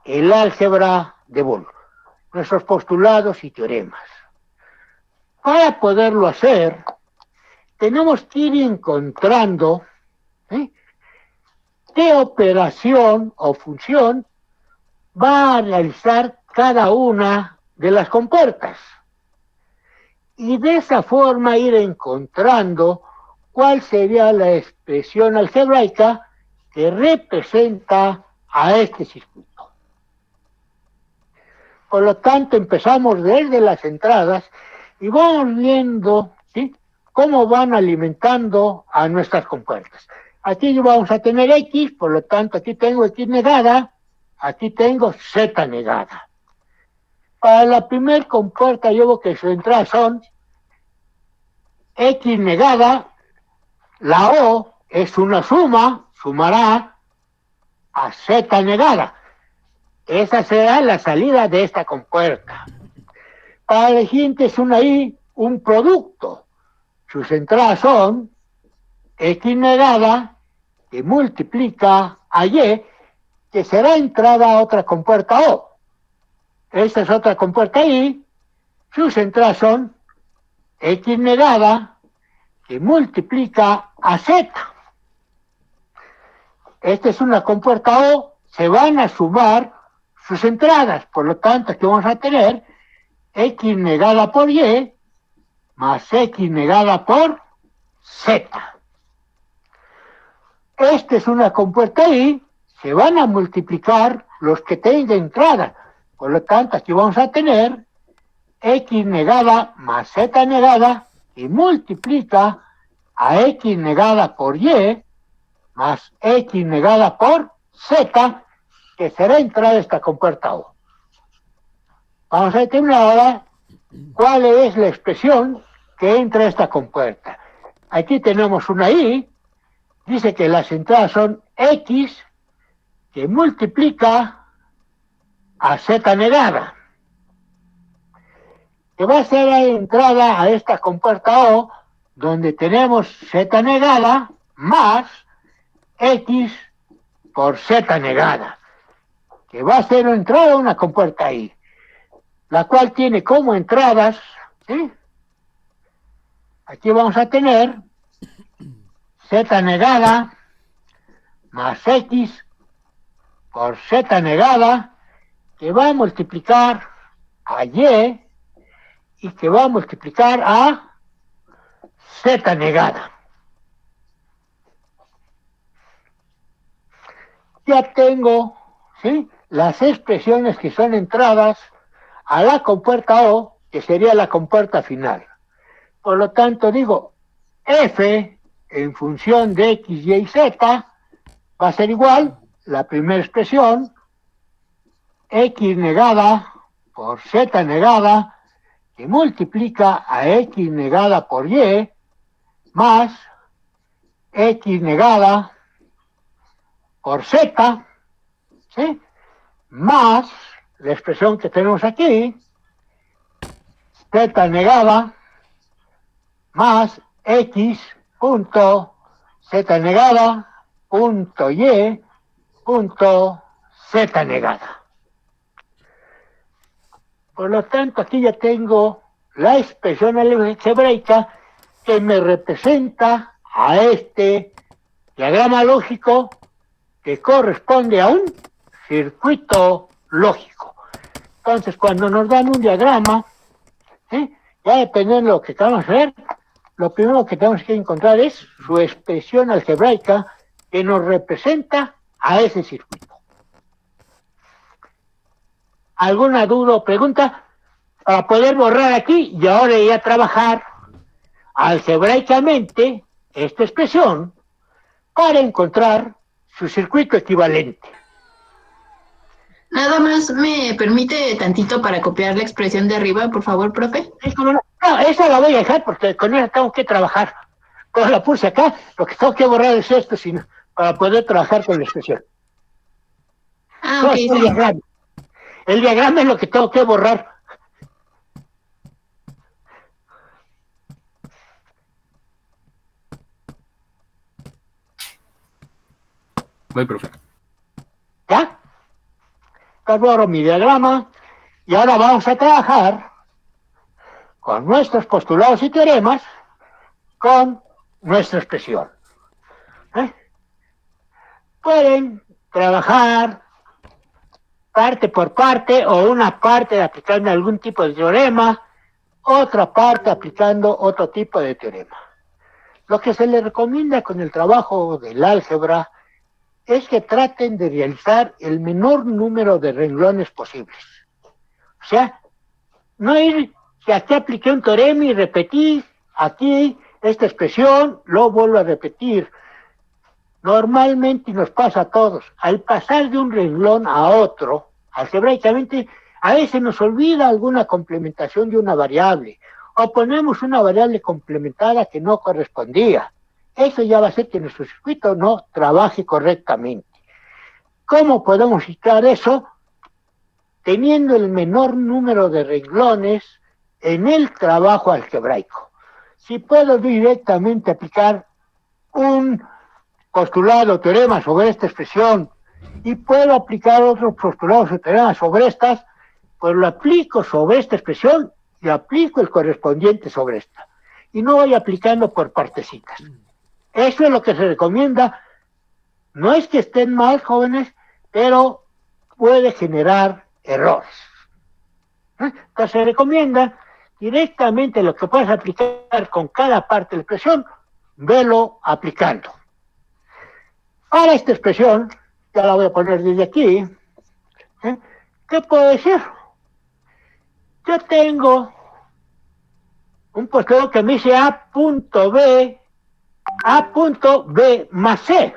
el álgebra de Boole, nuestros postulados y teoremas. Para poderlo hacer, tenemos que ir encontrando qué operación o función va a realizar cada una de las compuertas. Y de esa forma ir encontrando cuál sería la expresión algebraica que representa a este circuito. Por lo tanto, empezamos desde las entradas y vamos viendo, ¿sí?, cómo van alimentando a nuestras compuertas. Aquí vamos a tener X, por lo tanto aquí tengo X negada, aquí tengo Z negada. Para la primera compuerta yo veo que sus entradas son X negada, la O es una suma, sumará a Z negada. Esa será la salida de esta compuerta. Para la siguiente es una I, un producto. Sus entradas son X negada, que multiplica a Y, que será entrada a otra compuerta O. Esta es otra compuerta I, sus entradas son X negada, que multiplica a Z. Esta es una compuerta O, se van a sumar sus entradas, por lo tanto aquí vamos a tener X negada por Y más X negada por Z. Esta es una compuerta I, se van a multiplicar los que tengan entrada, por lo tanto aquí vamos a tener X negada más Z negada y multiplica a X negada por Y más X negada por Z, que será entrada esta compuerta O. Vamos a determinar ahora cuál es la expresión que entra esta compuerta. Aquí tenemos una I, dice que las entradas son X, que multiplica a Z negada, que va a ser la entrada a esta compuerta O, donde tenemos Z negada más X por Z negada, que va a ser entrada a una compuerta I, la cual tiene como entradas, ¿sí?, aquí vamos a tener Z negada más X por Z negada, que va a multiplicar a Y y que va a multiplicar a Z negada. Ya tengo, ¿sí?, las expresiones que son entradas a la compuerta O, que sería la compuerta final. Por lo tanto, digo, F en función de X, Y y Z va a ser igual, la primera expresión, X negada por Z negada, que multiplica a X negada por Y más X negada por Z, ¿sí? Más la expresión que tenemos aquí, Z negada más X punto Z negada punto Y punto Z negada. Por lo tanto, aquí ya tengo la expresión algebraica que me representa a este diagrama lógico que corresponde a un circuito lógico. Entonces, cuando nos dan un diagrama, ¿sí? Ya dependiendo de lo que queramos ver, lo primero que tenemos que encontrar es su expresión algebraica que nos representa a ese circuito. ¿Alguna duda o pregunta? Para poder borrar aquí y ahora ya trabajar algebraicamente esta expresión para encontrar su circuito equivalente. Nada más me permite tantito para copiar la expresión de arriba, por favor, profe. No, esa la voy a dejar porque con esa tengo que trabajar. Cuando la puse acá, lo que tengo que borrar es esto para poder trabajar con la expresión. Ah, No, ok. es el diagrama. El diagrama es lo que tengo que borrar. Voy, profe. ¿Ya? Entonces borro mi diagrama y ahora vamos a trabajar con nuestros postulados y teoremas con nuestra expresión. Pueden trabajar parte por parte o una parte aplicando algún tipo de teorema, otra parte aplicando otro tipo de teorema. Lo que se les recomienda con el trabajo del álgebra es que traten de realizar el menor número de renglones posibles. O sea, no ir que aquí apliqué un teorema y repetí aquí esta expresión, lo vuelvo a repetir. Normalmente nos pasa a todos, al pasar de un renglón a otro, algebraicamente, a veces nos olvida alguna complementación de una variable, o ponemos una variable complementada que no correspondía. Eso ya va a hacer que nuestro circuito no trabaje correctamente. ¿Cómo podemos evitar eso? Teniendo el menor número de renglones en el trabajo algebraico. Si puedo directamente aplicar un postulado o teorema sobre esta expresión y puedo aplicar otros postulados o teoremas sobre estas, pues lo aplico sobre esta expresión y aplico el correspondiente sobre esta. Y no voy aplicando por partecitas. Eso es lo que se recomienda. No es que estén mal, jóvenes, pero puede generar errores. Entonces se recomienda directamente lo que puedes aplicar con cada parte de la expresión, velo aplicando. Para esta expresión, ya la voy a poner desde aquí, ¿qué puedo decir? Yo tengo un postulado que me dice A punto B más C.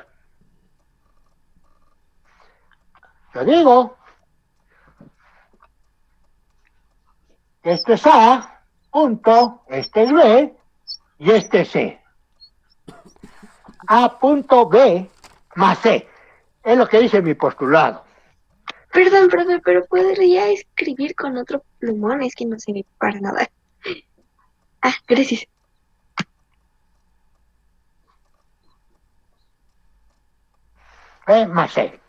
Yo digo, este es A, punto, este es B, y este es C. A punto B más C. Es lo que dice mi postulado. Perdón, profe, pero podría escribir con otro plumón, es que no sirve para nada. Ah, gracias. B más C.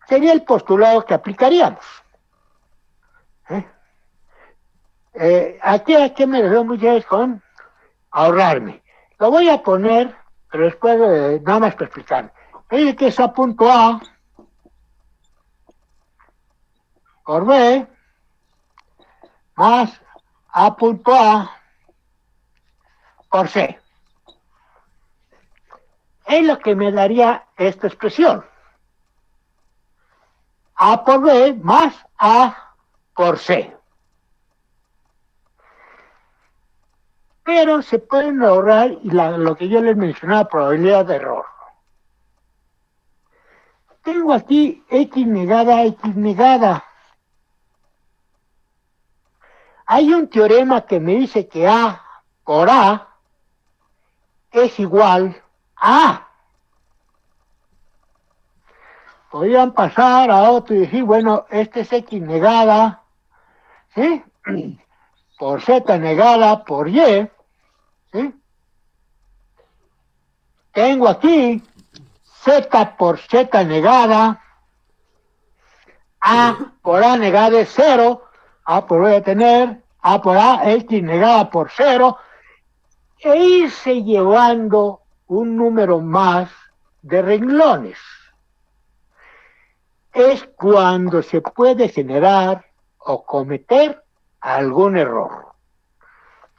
Sería el postulado que aplicaríamos. Aquí a qué me refiero muchas veces con ahorrarme. Lo voy a poner, pero después nada más para explicar. Dice que es A punto A por B más A punto A por C. Es lo que me daría esta expresión. A por B más A por C. Pero se pueden ahorrar y lo que yo les mencionaba, probabilidad de error. Tengo aquí X negada, X negada. Hay un teorema que me dice que A por A es igual a A. Podrían pasar a otro y decir, bueno, este es X negada, ¿sí? Por Z negada por Y, ¿sí? Tengo aquí Z por Z negada, A por A negada es 0, A por voy a tener, A por A, X negada por 0, e irse llevando un número más de renglones. Es cuando se puede generar o cometer algún error.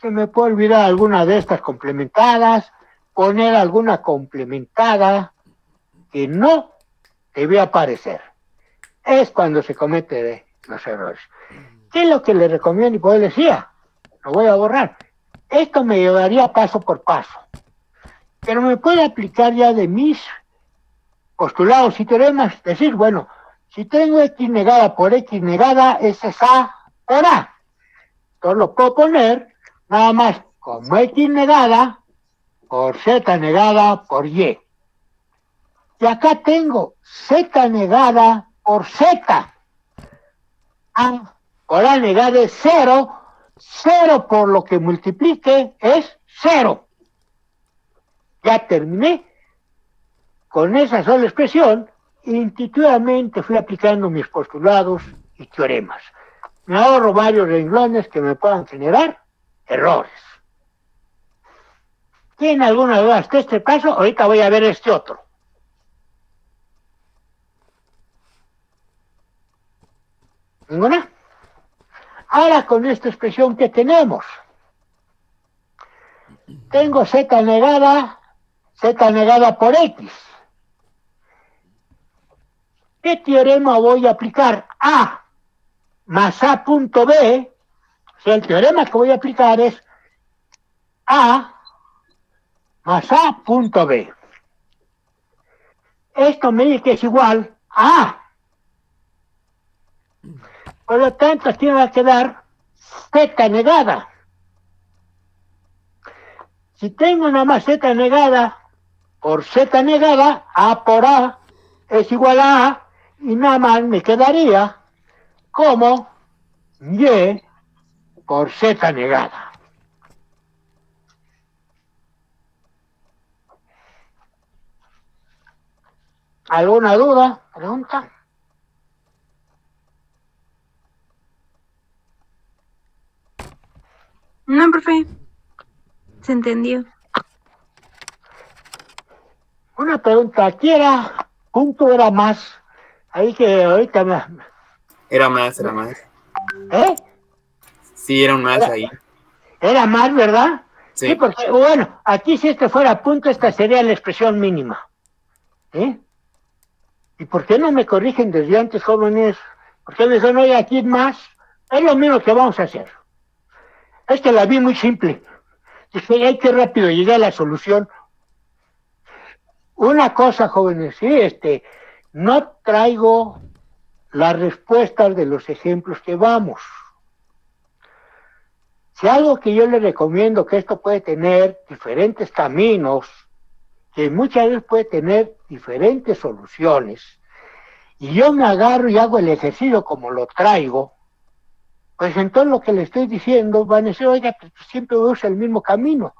Se me puede olvidar alguna de estas complementadas, poner alguna complementada que no debe aparecer. Es cuando se cometen los errores. ¿Qué es lo que le recomiendo? Y pues decía, lo voy a borrar. Esto me llevaría paso por paso, pero me puede aplicar ya de mis postulados y teoremas, decir, bueno, si tengo X negada por X negada, ese es A por A. Entonces lo puedo poner nada más como X negada por Z negada por Y. Y acá tengo Z negada por Z. A por A negada es 0. 0 por lo que multiplique es 0. Ya terminé. Con esa sola expresión, intuitivamente fui aplicando mis postulados y teoremas. Me ahorro varios renglones que me puedan generar errores. ¿Tiene alguna duda hasta este paso? Ahorita voy a ver este otro. ¿Ninguna? Ahora con esta expresión que tenemos. Tengo Z negada por X. ¿Qué teorema voy a aplicar? A más A punto B. O sea, el teorema que voy a aplicar es A más A punto B. Esto me dice que es igual a A. Por lo tanto, aquí me va a quedar Z negada. Si tengo nada más Z negada por Z negada, A por A es igual a A, y nada más me quedaría como Y por Z negada. ¿Alguna duda? ¿Pregunta? No, profe. Se entendió. Una pregunta, ¿aquí era punto o era más? Ahí que ahorita me... Era más. ¿Eh? Sí, era un más ahí. Era más, ¿verdad? Sí. Sí, porque, bueno, aquí si este fuera punto, esta sería la expresión mínima. ¿Eh? ¿Y por qué no me corrigen desde antes, jóvenes? ¿Por qué me dicen, oye, aquí es más? Es lo mismo que vamos a hacer. Es que la vi muy simple. Dije, ay, qué rápido llegué a la solución. Una cosa, jóvenes, sí, no traigo las respuestas de los ejemplos que vamos. Si algo que yo les recomiendo, que esto puede tener diferentes caminos, que muchas veces puede tener diferentes soluciones, y yo me agarro y hago el ejercicio como lo traigo, pues entonces lo que le estoy diciendo van a decir, oiga, pues siempre usa el mismo camino.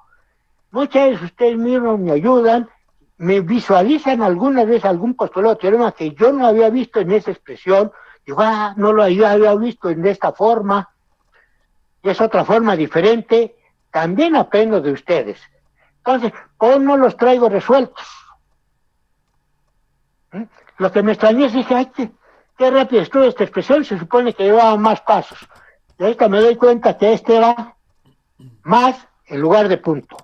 Muchas veces ustedes mismos me ayudan, me visualizan alguna vez algún postulado teorema que yo no había visto en esa expresión, digo, no lo había visto en esta forma, y es otra forma diferente, también aprendo de ustedes. Entonces, hoy no los traigo resueltos. Lo que me extrañó es dije, ay, qué rápido estuvo esta expresión, se supone que llevaba más pasos. Y ahorita me doy cuenta que este era más en lugar de punto.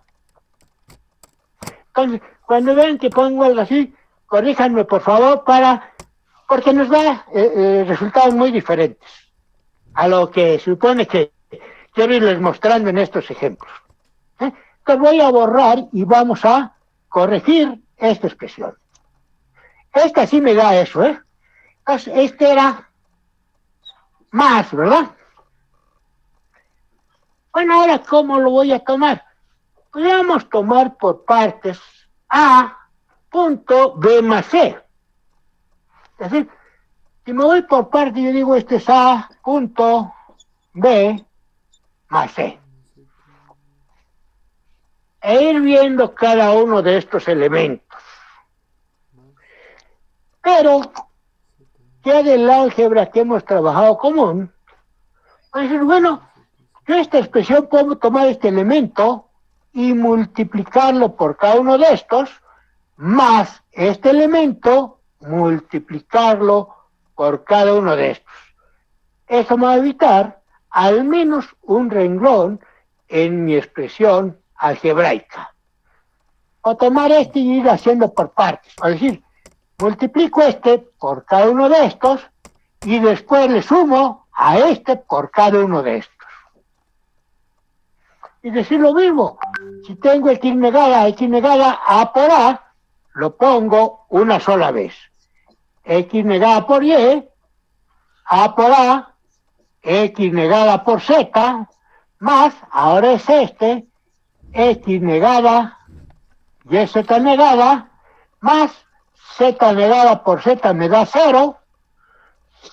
Entonces, cuando vean que pongo algo así, corríjanme por favor porque nos da resultados muy diferentes a lo que se supone que quiero irles mostrando en estos ejemplos. Entonces voy a borrar y vamos a corregir esta expresión. Esta sí me da eso, Entonces, este era más, ¿verdad? Bueno, ahora, ¿cómo lo voy a tomar? Podríamos tomar por partes A punto B más C. Es decir, si me voy por partes, yo digo este es A punto B más C. E ir viendo cada uno de estos elementos. Pero, ya del álgebra que hemos trabajado común, voy a decir, bueno, yo esta expresión puedo tomar este elemento y multiplicarlo por cada uno de estos, más este elemento, multiplicarlo por cada uno de estos. Eso me va a evitar al menos un renglón en mi expresión algebraica. O tomar este y ir haciendo por partes. Es decir, multiplico este por cada uno de estos y después le sumo a este por cada uno de estos. Y decir lo mismo, si tengo x negada a por a, lo pongo una sola vez. X negada por y, a por a, x negada por z, más, ahora es este, x negada, y z negada, más z negada por z me da 0,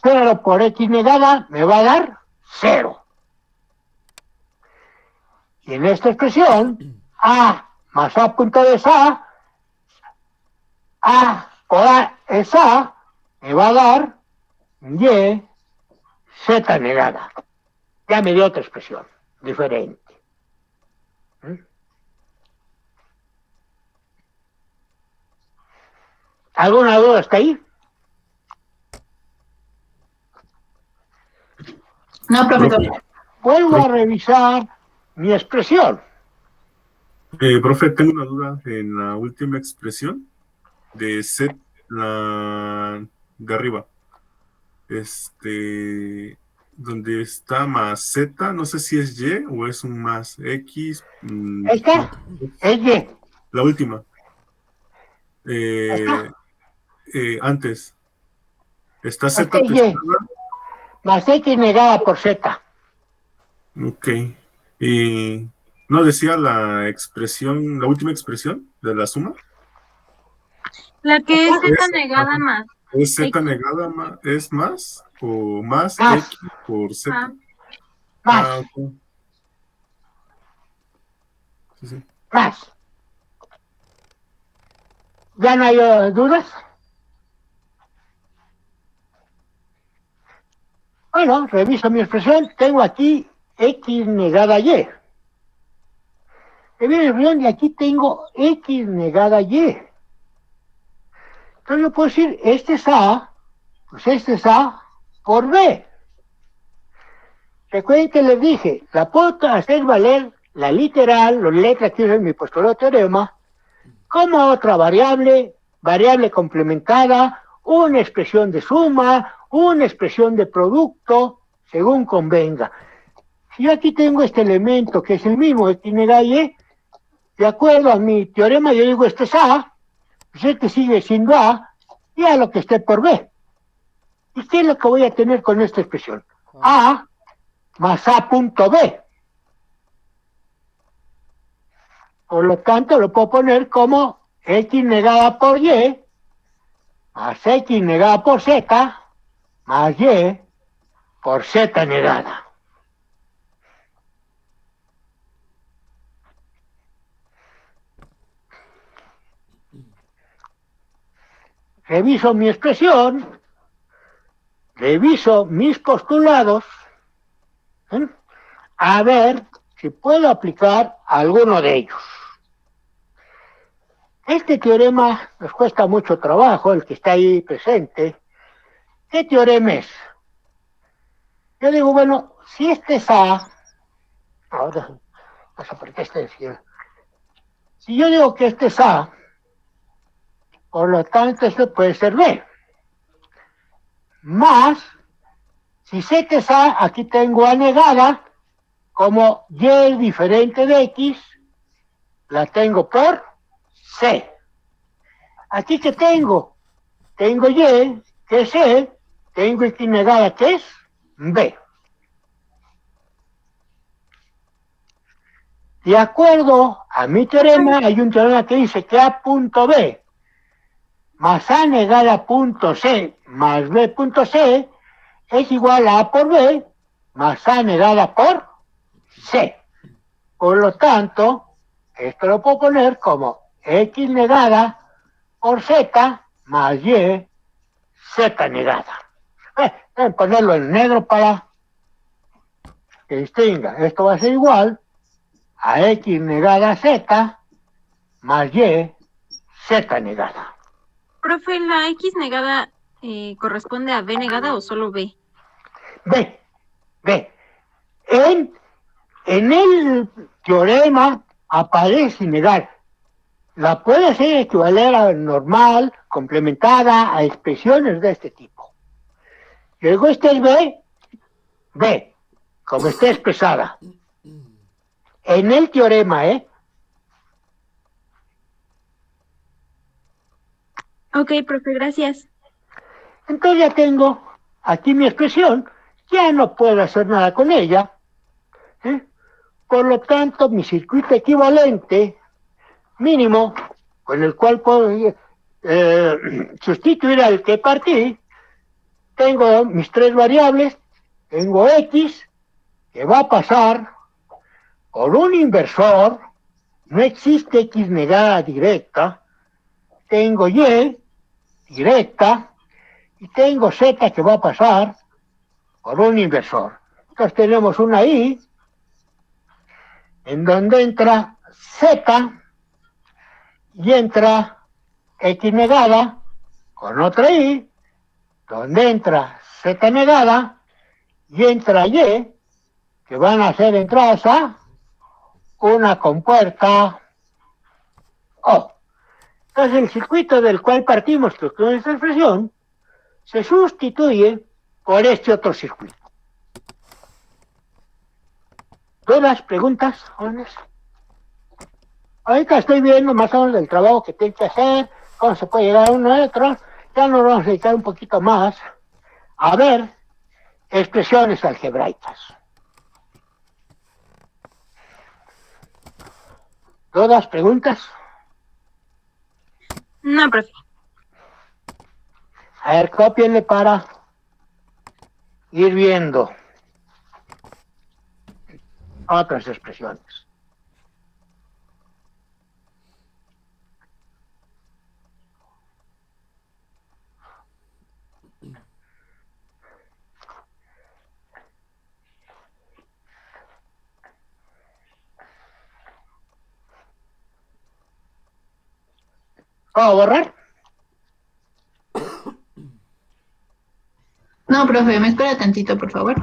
0 por x negada me va a dar 0. Y en esta expresión, a más a punto de a por a es a, me va a dar y z negada. Ya me dio otra expresión, diferente. ¿Alguna duda hasta ahí? No, profesor. Vuelvo a revisar mi expresión. Profe, tengo una duda en la última expresión de Z, la de arriba. Donde está más Z, no sé si es Y o es un más X. ¿Esta? Es Y. La última. ¿Esta? Antes. Está Z Esta es Y. Más X negada por Z. Ok. Y ¿no decía la expresión, la última expresión de la suma? La que es Ajá. Z negada más. ¿Es Z X. negada es más o más Más. X por Z? Ah. Más. Ok. Sí. Más. ¿Ya no hay dudas? Bueno, reviso mi expresión. Tengo aquí X negada Y. Reviso mi expresión y aquí tengo X negada Y. Entonces yo puedo decir, este es A, pues este es A por B. Recuerden que les dije, la puedo hacer valer la literal, la letra que uso en mi postulado teorema, como otra variable, variable complementada, una expresión de suma, una expresión de producto, según convenga. Si yo aquí tengo este elemento que es el mismo, X negada Y, de acuerdo a mi teorema, yo digo este es A, pues este sigue siendo A, y a lo que esté por B. ¿Y qué es lo que voy a tener con esta expresión? A más A punto B. Por lo tanto, lo puedo poner como X negada por Y, más X negada por Z, más Y por Z negada. Reviso mi expresión, reviso mis postulados, a ver si puedo aplicar alguno de ellos. Este teorema nos cuesta mucho trabajo, el que está ahí presente. ¿Qué teorema es? Yo digo, bueno, si este es A, ahora, porque este decía, si yo digo que este es A, por lo tanto esto puede ser B. Más, si sé que es A, aquí tengo A negada, como Y es diferente de X, la tengo por C. Aquí que tengo Y, que es C, tengo X negada, que es B. De acuerdo a mi teorema, hay un teorema que dice que A punto B más A negada punto C más B punto C es igual a A por B más A negada por C. Por lo tanto, esto lo puedo poner como X negada por Z más Y Z negada. Voy a ponerlo en negro para que distinga. Esto va a ser igual a X negada Z más Y Z negada. Profe, ¿la X negada corresponde a B negada o solo B? B. En el teorema aparece negar. La puede hacer equivaler a normal, complementada a expresiones de este tipo. Luego este es B, como está expresada. En el teorema, Ok, profe, gracias. Entonces ya tengo aquí mi expresión, ya no puedo hacer nada con ella. Por lo tanto, mi circuito equivalente mínimo, con el cual puedo sustituir al que partí, tengo mis tres variables, tengo X, que va a pasar por un inversor, no existe X negada directa, tengo Y directa, y tengo Z que va a pasar por un inversor. Entonces tenemos una I, en donde entra Z, y entra X negada con otra Y, donde entra Z negada y entra Y, que van a ser entradas a una compuerta O. Entonces el circuito del cual partimos con esta expresión se sustituye por este otro circuito. ¿Dudas, preguntas, jóvenes? Ahorita estoy viendo más o menos del trabajo que tengo que hacer, cómo se puede llegar a uno a otro. Ya nos vamos a dedicar un poquito más a ver expresiones algebraicas. ¿Dudas, preguntas? No, profe. A ver, cópienle para ir viendo otras expresiones. ¿Puedo borrar? No, profe, me espera tantito, por favor.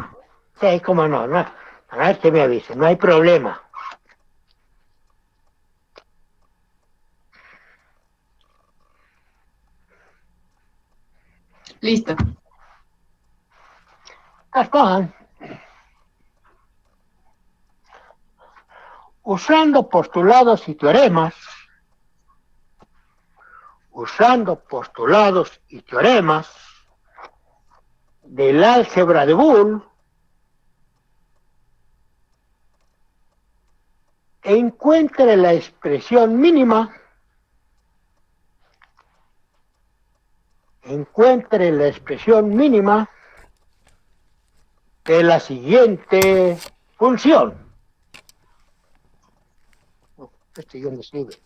Sí, cómo no. A ver que me avise, no hay problema. Listo. Cascón. Usando postulados y teoremas, del álgebra de Boole, encuentre la expresión mínima de la siguiente función. Este yo me sirve.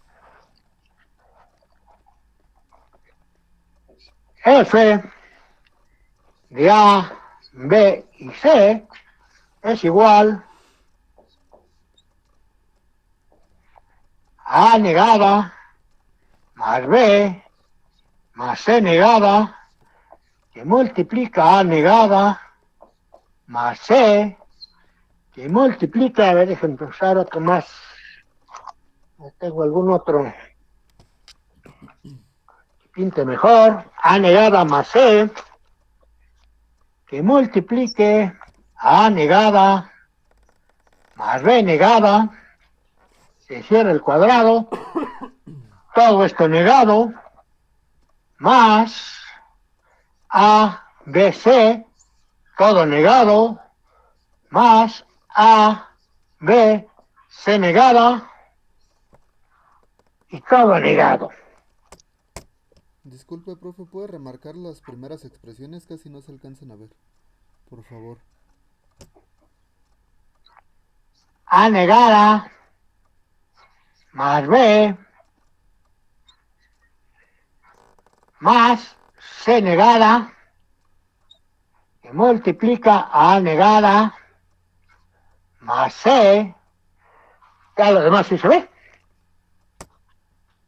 F de A, B y C es igual a A negada más B más C negada, que multiplica A negada más C, que multiplica, a ver, déjenme usar otro más. Tengo algún otro que pinte mejor. A negada más C, que multiplique A negada más B negada, se cierra el cuadrado, todo esto negado, más A, B, C, todo negado, más A, B, C negada y todo negado. Disculpe, profe, ¿puede remarcar las primeras expresiones? Casi no se alcanzan a ver. Por favor. A negada más B más C negada que multiplica A negada más C. Ya lo demás sí se ve.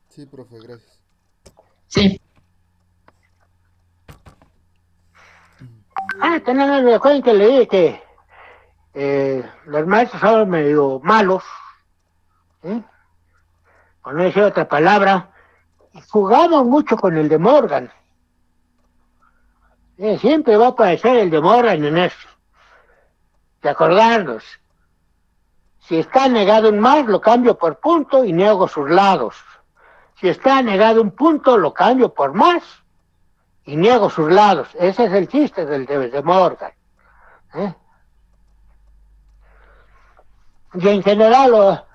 Sí, profe, gracias. Sí. No me acuerdo que leí que los maestros son medio malos, ¿sí? Por no decir otra palabra, y jugamos mucho con el de Morgan. Siempre va a aparecer el de Morgan en esto. De acordarnos, si está negado un más, lo cambio por punto y niego sus lados. Si está negado un punto, lo cambio por más y niego sus lados. Ese es el chiste del de Morgan. Y en general,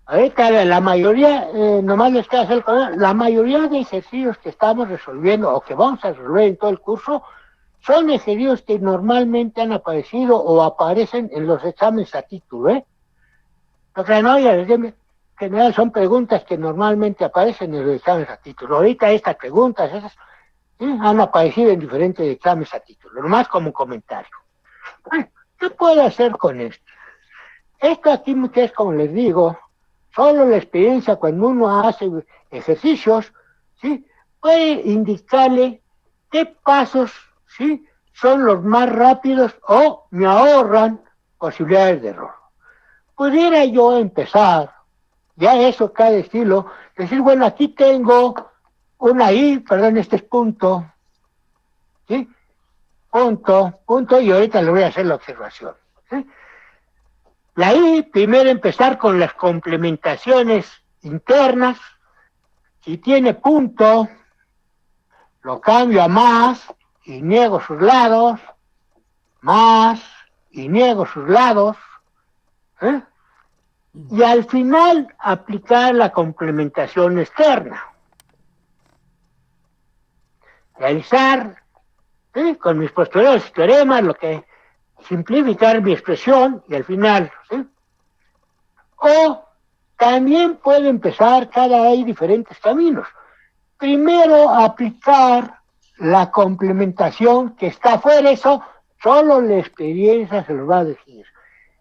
ahorita la mayoría, nomás les queda hacer la mayoría de ejercicios que estamos resolviendo o que vamos a resolver en todo el curso son ejercicios que normalmente han aparecido o aparecen en los exámenes a título, Lo que no, en general son preguntas que normalmente aparecen en los exámenes a título. Ahorita estas preguntas, esas, han aparecido en diferentes exámenes a título, nomás como comentario. Bueno, ¿qué puedo hacer con esto? Esto aquí, muchachos, como les digo, solo la experiencia cuando uno hace ejercicios, ¿sí? Puede indicarle qué pasos, ¿sí? Son los más rápidos o me ahorran posibilidades de error. Pudiera yo empezar, ya eso cada estilo, decir, bueno, aquí tengo una I, perdón, este es punto, ¿sí? Punto, y ahorita le voy a hacer la observación, ¿sí? La I, primero empezar con las complementaciones internas. Si tiene punto, lo cambio a más y niego sus lados, más y niego sus lados, y al final aplicar la complementación externa. Realizar con mis posteriores y teoremas lo que simplificar mi expresión y al final, ¿sí? O también puedo empezar, hay diferentes caminos. Primero aplicar la complementación que está afuera, eso solo la experiencia se lo va a decir.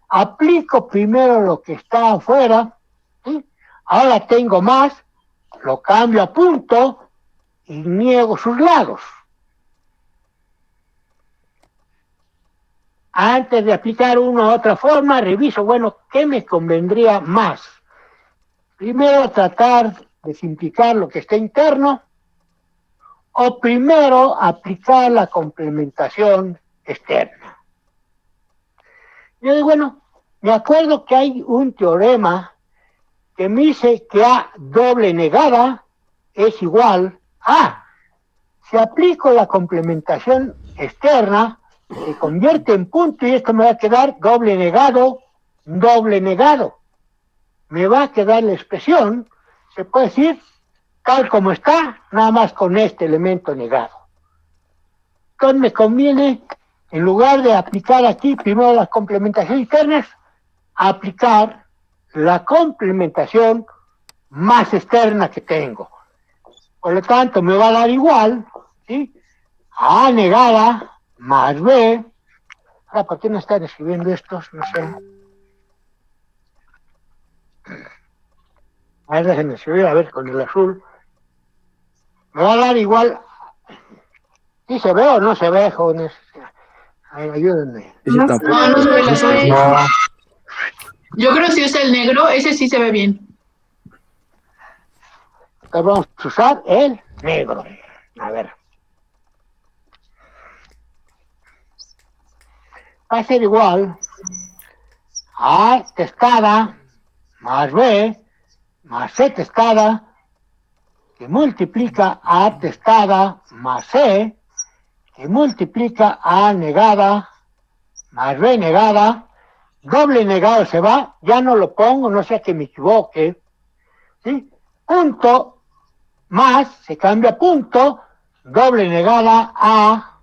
Aplico primero lo que está afuera, ¿sí? Ahora tengo más, lo cambio a punto y niego sus lados. Antes de aplicar una u otra forma, reviso, bueno, ¿qué me convendría más? Primero tratar de simplificar lo que está interno, o primero aplicar la complementación externa. Yo digo, bueno, me acuerdo que hay un teorema que me dice que A doble negada es igual a, si aplico la complementación externa, se convierte en punto y esto me va a quedar doble negado. Me va a quedar la expresión, se puede decir, tal como está, nada más con este elemento negado. Entonces me conviene, en lugar de aplicar aquí primero las complementaciones internas, aplicar la complementación más externa que tengo. Por lo tanto, me va a dar igual, ¿sí? A negada más B. Ahora, ¿por qué no están escribiendo estos? No sé. A ver, déjenme escribir, a ver, con el azul. Me va a dar igual. ¿Sí se ve o no se ve, jóvenes? A ver, ayúdenme. No, no se ve el azul. No. Yo creo que si usa el negro, ese sí se ve bien. Entonces vamos a usar el negro. A ver. Va a ser igual a testada más B más C testada que multiplica A testada más C que multiplica A negada más B negada doble negado se va, ya no lo pongo, no sea que me equivoque, ¿sí? Punto más se cambia a punto, doble negada A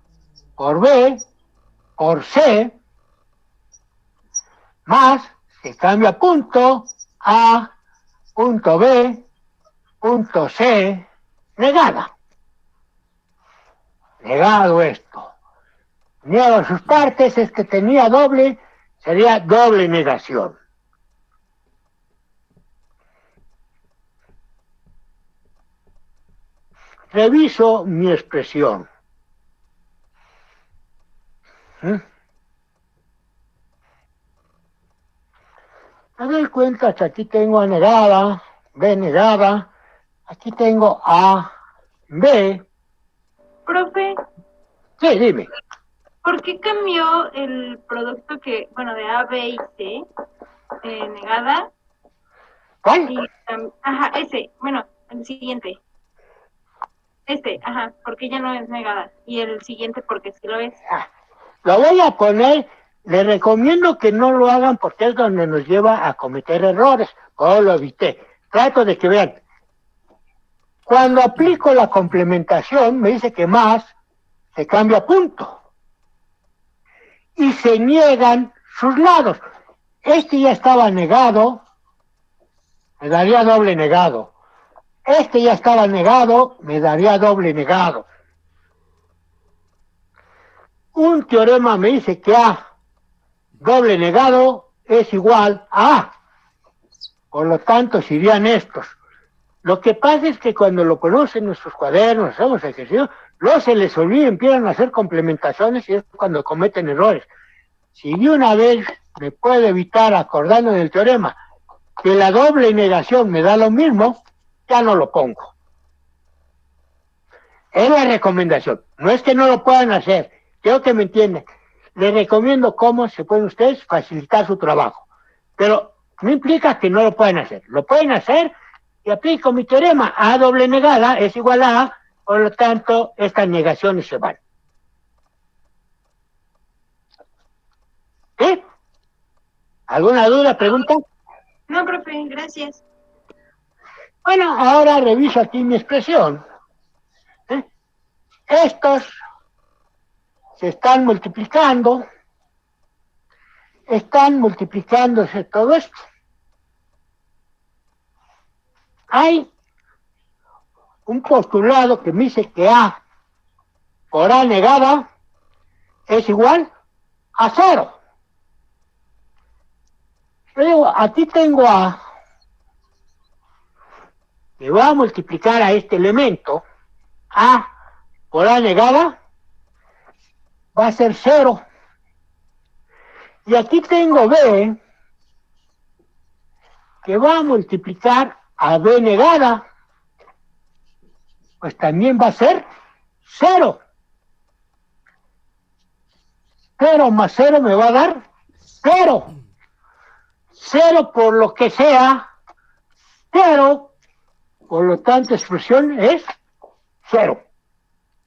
por B por C, más se cambia a punto A, punto B, punto C, negada. Negado esto. Niego sus partes, es que tenía doble, sería doble negación. Reviso mi expresión. Me doy cuenta que aquí tengo A negada, B negada, aquí tengo A, B. Profe, Sí, dime. ¿por qué cambió el producto que, bueno, de A, B y C, negada? ¿Cuál? Ajá, ese, bueno, el siguiente. Ajá, porque ya no es negada. Y el siguiente porque sí lo es. Lo voy a poner, les recomiendo que no lo hagan porque es donde nos lleva a cometer errores. Oh, lo evité. Trato de que vean. Cuando aplico la complementación, me dice que más se cambia a punto. Y se niegan sus lados. Este ya estaba negado, me daría doble negado. Este ya estaba negado, me daría doble negado. Un teorema me dice que A doble negado es igual a A. Por lo tanto, serían estos. Lo que pasa es que cuando lo ponemos en nuestros cuadernos, hacemos ejercicio, luego se les olvida y empiezan a hacer complementaciones y es cuando cometen errores. Si de una vez me puedo evitar acordando del teorema que la doble negación me da lo mismo, ya no lo pongo. Es la recomendación. No es que no lo puedan hacer. Quiero que me entiendan. Les recomiendo cómo se pueden ustedes facilitar su trabajo. Pero no implica que no lo puedan hacer. Lo pueden hacer y aplico mi teorema. A doble negada es igual a A, por lo tanto, estas negaciones se van. ¿Sí? ¿Alguna duda, pregunta? No, profe, gracias. Bueno, ahora reviso aquí mi expresión. Estos se están multiplicándose todo esto. Hay un postulado que me dice que A por A negada es igual a 0. Yo digo, aquí tengo A, me voy a multiplicar a este elemento, A por A negada va a ser 0. Y aquí tengo B, que va a multiplicar a B negada, pues también va a ser 0. 0 más 0 me va a dar 0. 0 por lo que sea, 0, por lo tanto expresión es 0.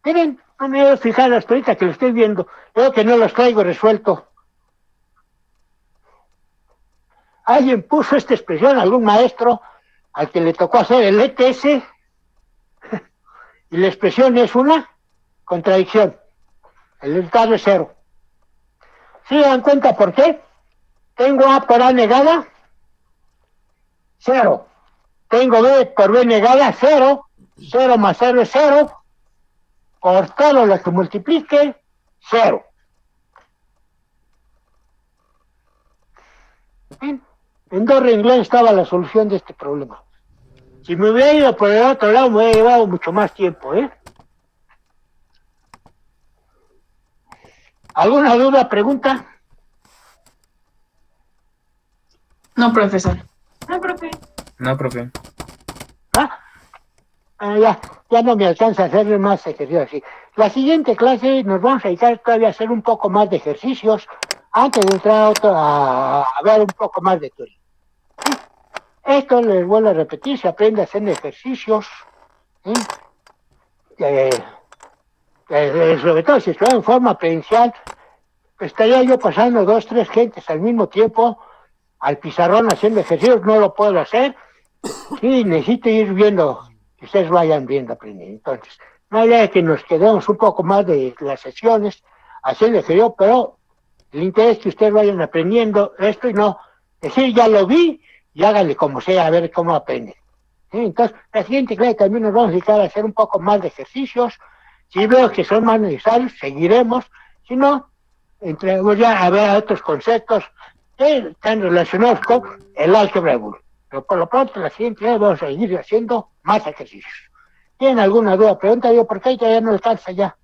Miren, no me voy a fijar hasta ahorita que lo estoy viendo, veo que no los traigo resuelto. Alguien puso esta expresión, algún maestro al que le tocó hacer el ETS, y la expresión es una contradicción. El resultado es 0. ¿Sí se dan cuenta por qué? Tengo A por A negada, 0. Tengo B por B negada, 0. 0 más 0 es 0. Por todo lo que multiplique, 0. Bien. En dos renglones estaba la solución de este problema. Si me hubiera ido por el otro lado, me hubiera llevado mucho más tiempo, ¿eh? ¿Alguna duda, pregunta? No, profesor. No, profe. No, profe. Ya no me alcanza a hacer más ejercicios así. La siguiente clase nos vamos a dedicar todavía a hacer un poco más de ejercicios antes de entrar a ver un poco más de teoría. ¿Sí? Esto les vuelvo a repetir, se aprende haciendo ejercicios, ¿sí? Sobre todo si estudian en forma presencial, estaría yo pasando 2, 3 gentes al mismo tiempo al pizarrón haciendo ejercicios, no lo puedo hacer. Sí, necesito ir viendo, que ustedes vayan viendo, aprendiendo. Entonces, no hay idea de que nos quedemos un poco más de las sesiones haciendo ejercicio, pero el interés es que ustedes vayan aprendiendo esto y no decir, ya lo vi, y háganle como sea, a ver cómo aprenden. ¿Sí? Entonces, la siguiente clase también nos vamos a dedicar a hacer un poco más de ejercicios. Si veo que son más necesarios, seguiremos. Si no, entremos ya a ver otros conceptos que están relacionados con el álgebra de Boole. Pero por lo pronto, la siguiente vez vamos a seguir haciendo más ejercicios. ¿Tienen alguna duda? Pregunta yo, ¿por qué ya no alcanza ya?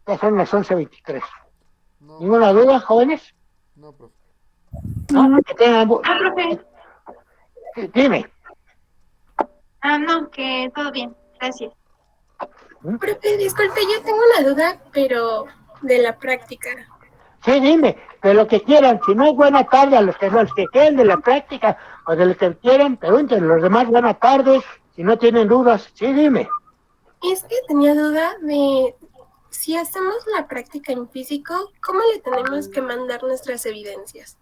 Ya son las 11:23. No, ¿Ninguna profe. duda, jóvenes? No, profe. ¿No? Que tengan... Ah, profe. Dime. Ah, no, que todo bien. Gracias. Profe, disculpe, yo tengo una duda, pero de la práctica. Sí, dime, de lo que quieran. Si no es buena tarde a los que queden de la práctica o de lo que quieran, pregunten. Los demás, buena tarde. Si no tienen dudas, sí, dime. Es que tenía duda de si hacemos la práctica en físico, ¿cómo le tenemos que mandar nuestras evidencias?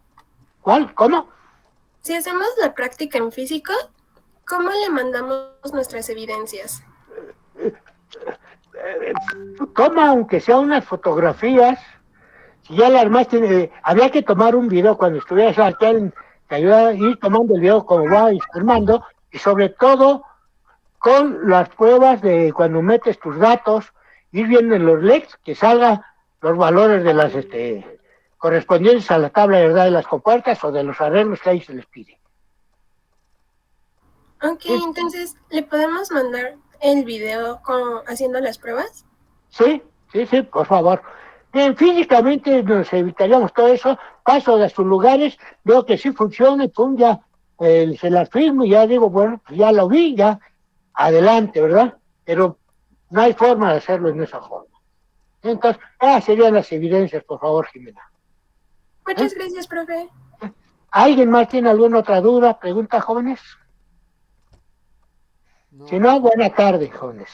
¿Cuál? ¿Cómo? Si hacemos la práctica en físico, ¿cómo le mandamos nuestras evidencias? Toma, aunque sea unas fotografías. Si ya la armaste, había que tomar un video cuando estuvieras aquí, te ayuda a ir tomando el video como va armando, y sobre todo con las pruebas de cuando metes tus datos, ir viendo en los LECs que salgan los valores de las correspondientes a la tabla de verdad de las compuertas o de los arreglos que ahí se les pide. Ok, ¿Sí? entonces, ¿le podemos mandar el video haciendo las pruebas? Sí, sí, sí, por favor. Bien, físicamente nos evitaríamos todo eso, paso de sus lugares, veo que sí funciona y pum, ya se las firmo y ya digo, bueno, pues ya lo vi, ya adelante, ¿verdad? Pero no hay forma de hacerlo en esa forma. Entonces, serían las evidencias, por favor, Jimena. Muchas gracias, profe. ¿Alguien más tiene alguna otra duda, pregunta, jóvenes? No, Si no, profe. buena tarde, jóvenes.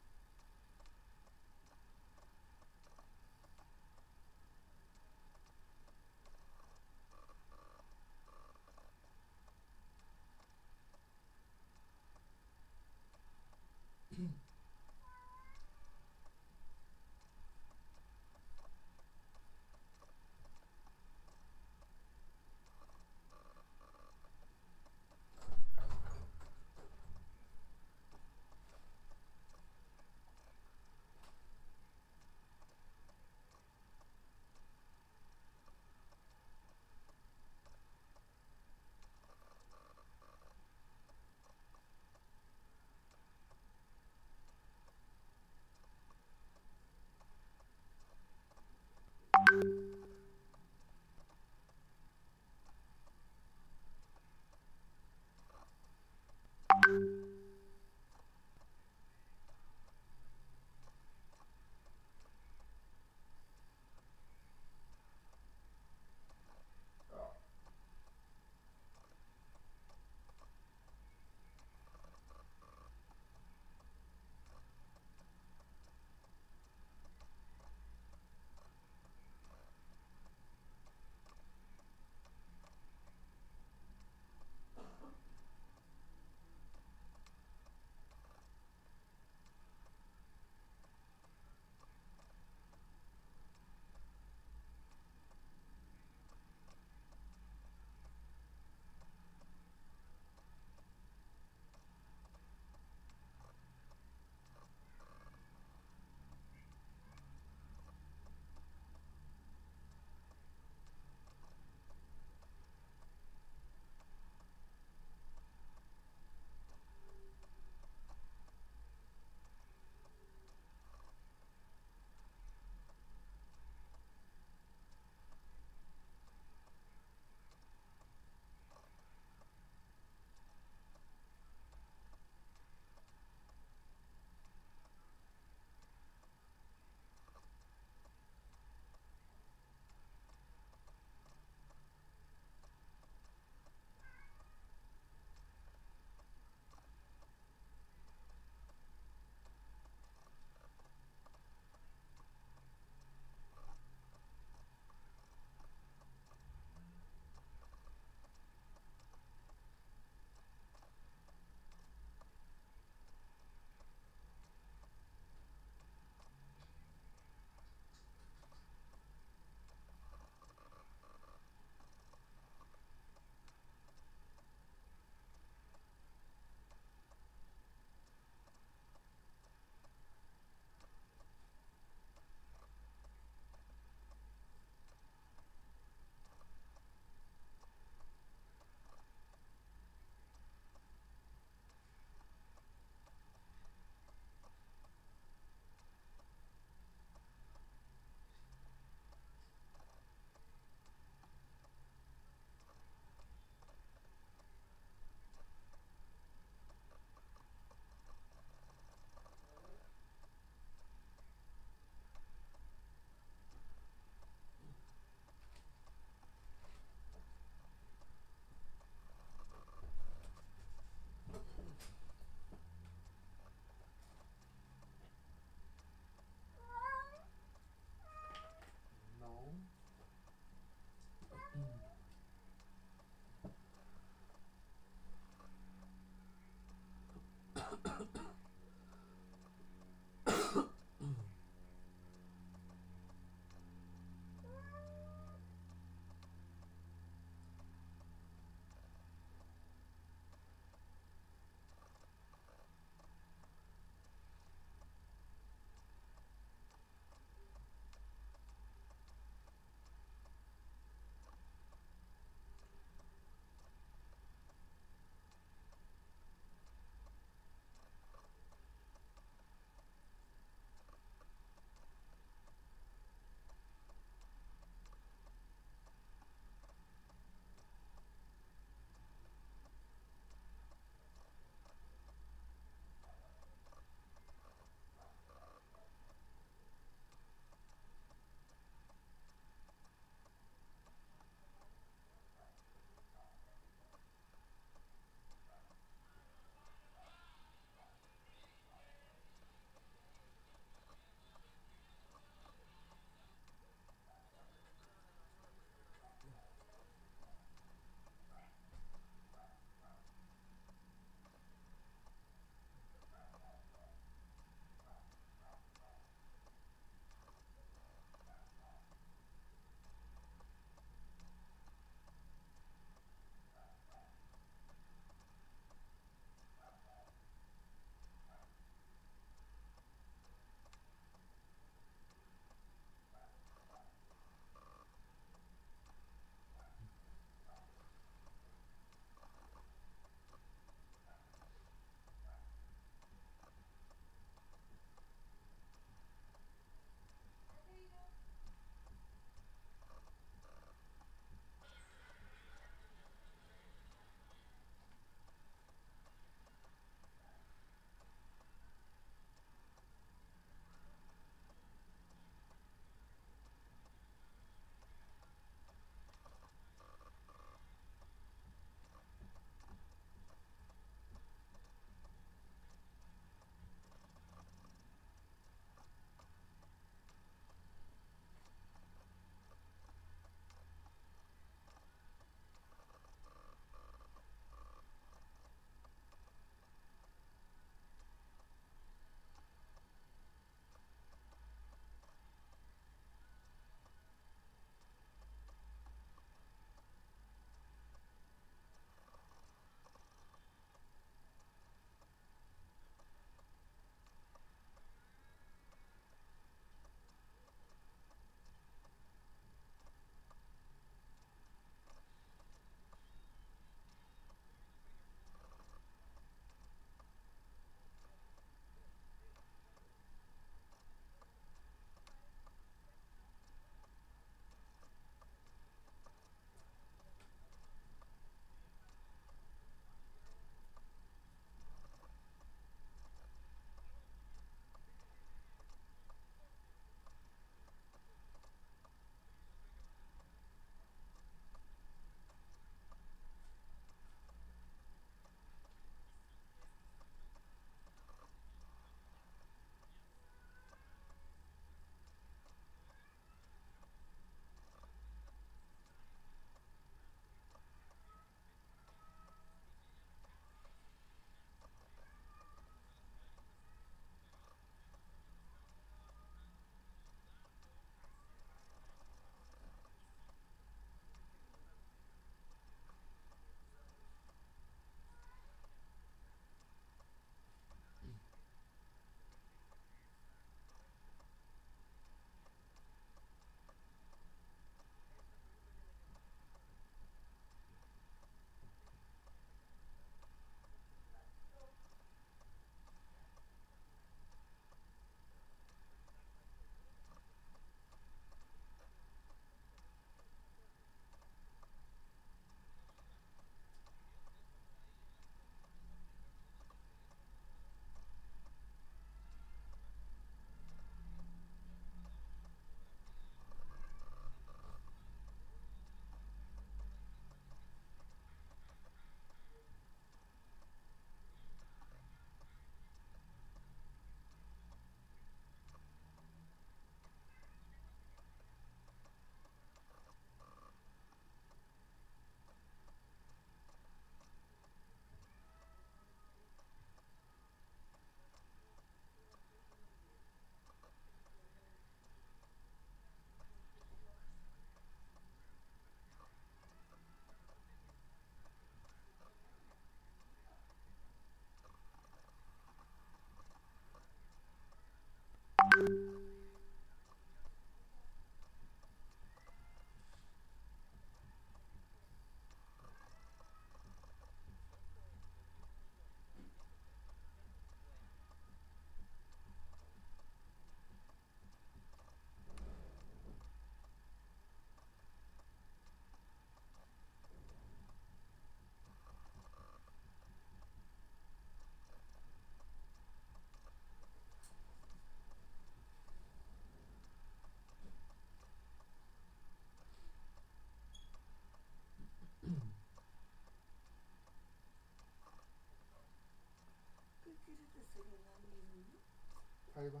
Ahí va.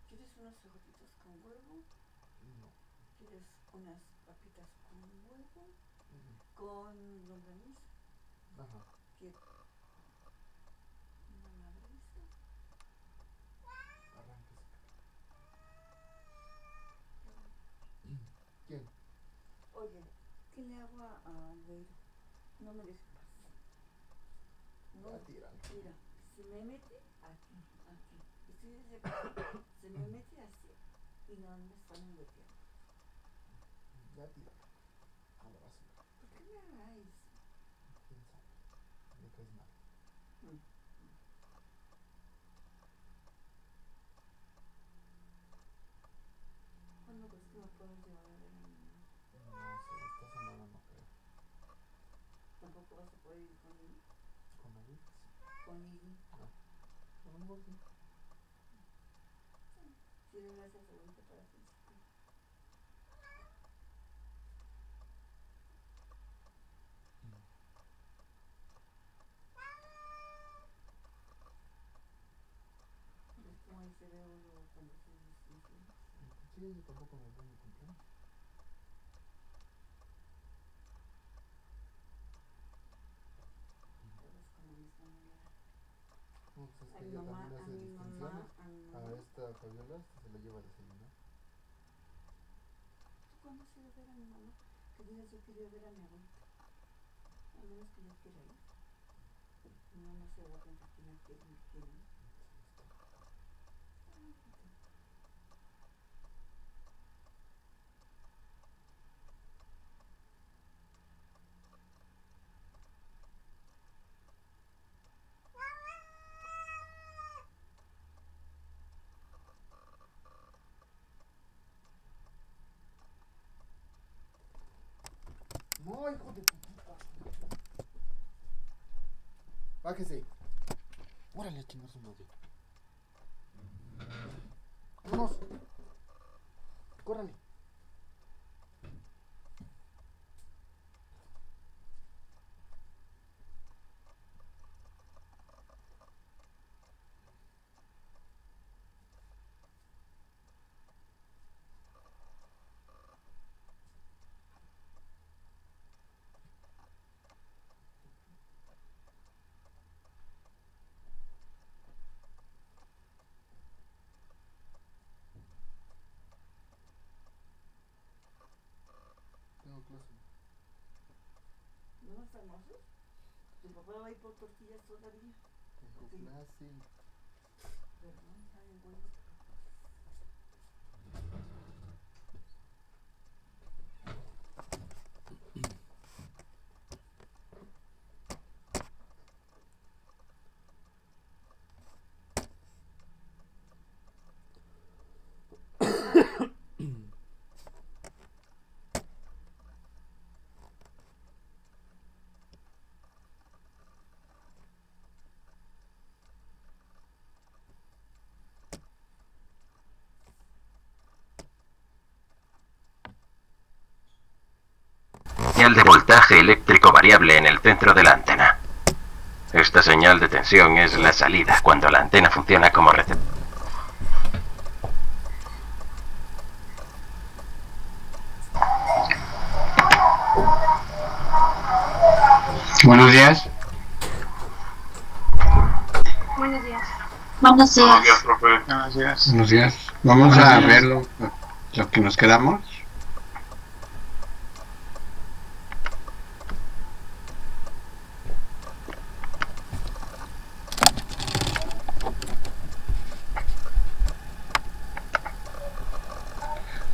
¿Quieres unos ejotitos con huevo? No. ¿Quieres unas papitas con huevo? Con longaniza. Ajá. ¿Quieres una madriza? Arránquese. ¿Quién? Oye, ¿qué le hago a Leiro? No me dejes paz. No, Ya tíralo. mira, se me mete aquí. Estoy desde acá, se me mete así y no me están hueteando. Ya tíralo. A la basura. ¿Por qué me hagáis? ¿Quién sabe? Me caes mal. ¿Cuándo crees que me puedes llevar a ver a mi mamá? No sé, esta semana no creo. ¿Tampoco vas a poder ir conmigo? ¿Con David? Con Lili. No. A lo mejor sí. Sí, gracias, abuelita, para principio. ¿Ves cómo ahí se ve uno cuando se dice? Sí, yo tampoco me voy a cumpleaños. ¿Sabes cómo me están mirando? No, pues es A que mi ella mamá, también a hace mi distinciones. mamá, a mi A mamá. esta Fabiola se la lleva a desayunar. ¿Tú cuándo has ido a ver a mi mamá? Que digas yo quiero ir a ver a mi abuelita. A menos que yo quiera ir. No, no se da cuenta que me quieren. No, hijo de puta. Bájese. Órale, chingar su madre. Vámonos. Córrale. Tengo clase. ¿No están hermosos? Tu papá va a ir por tortillas todavía. Tengo clase. Perdón, sabe, güey. Señal de voltaje eléctrico variable en el centro de la antena. Esta señal de tensión es la salida cuando la antena funciona como receptor. Buenos días. Buenos días. Buenos días, profe. Buenos días. Buenos días. Vamos a ver lo que nos quedamos.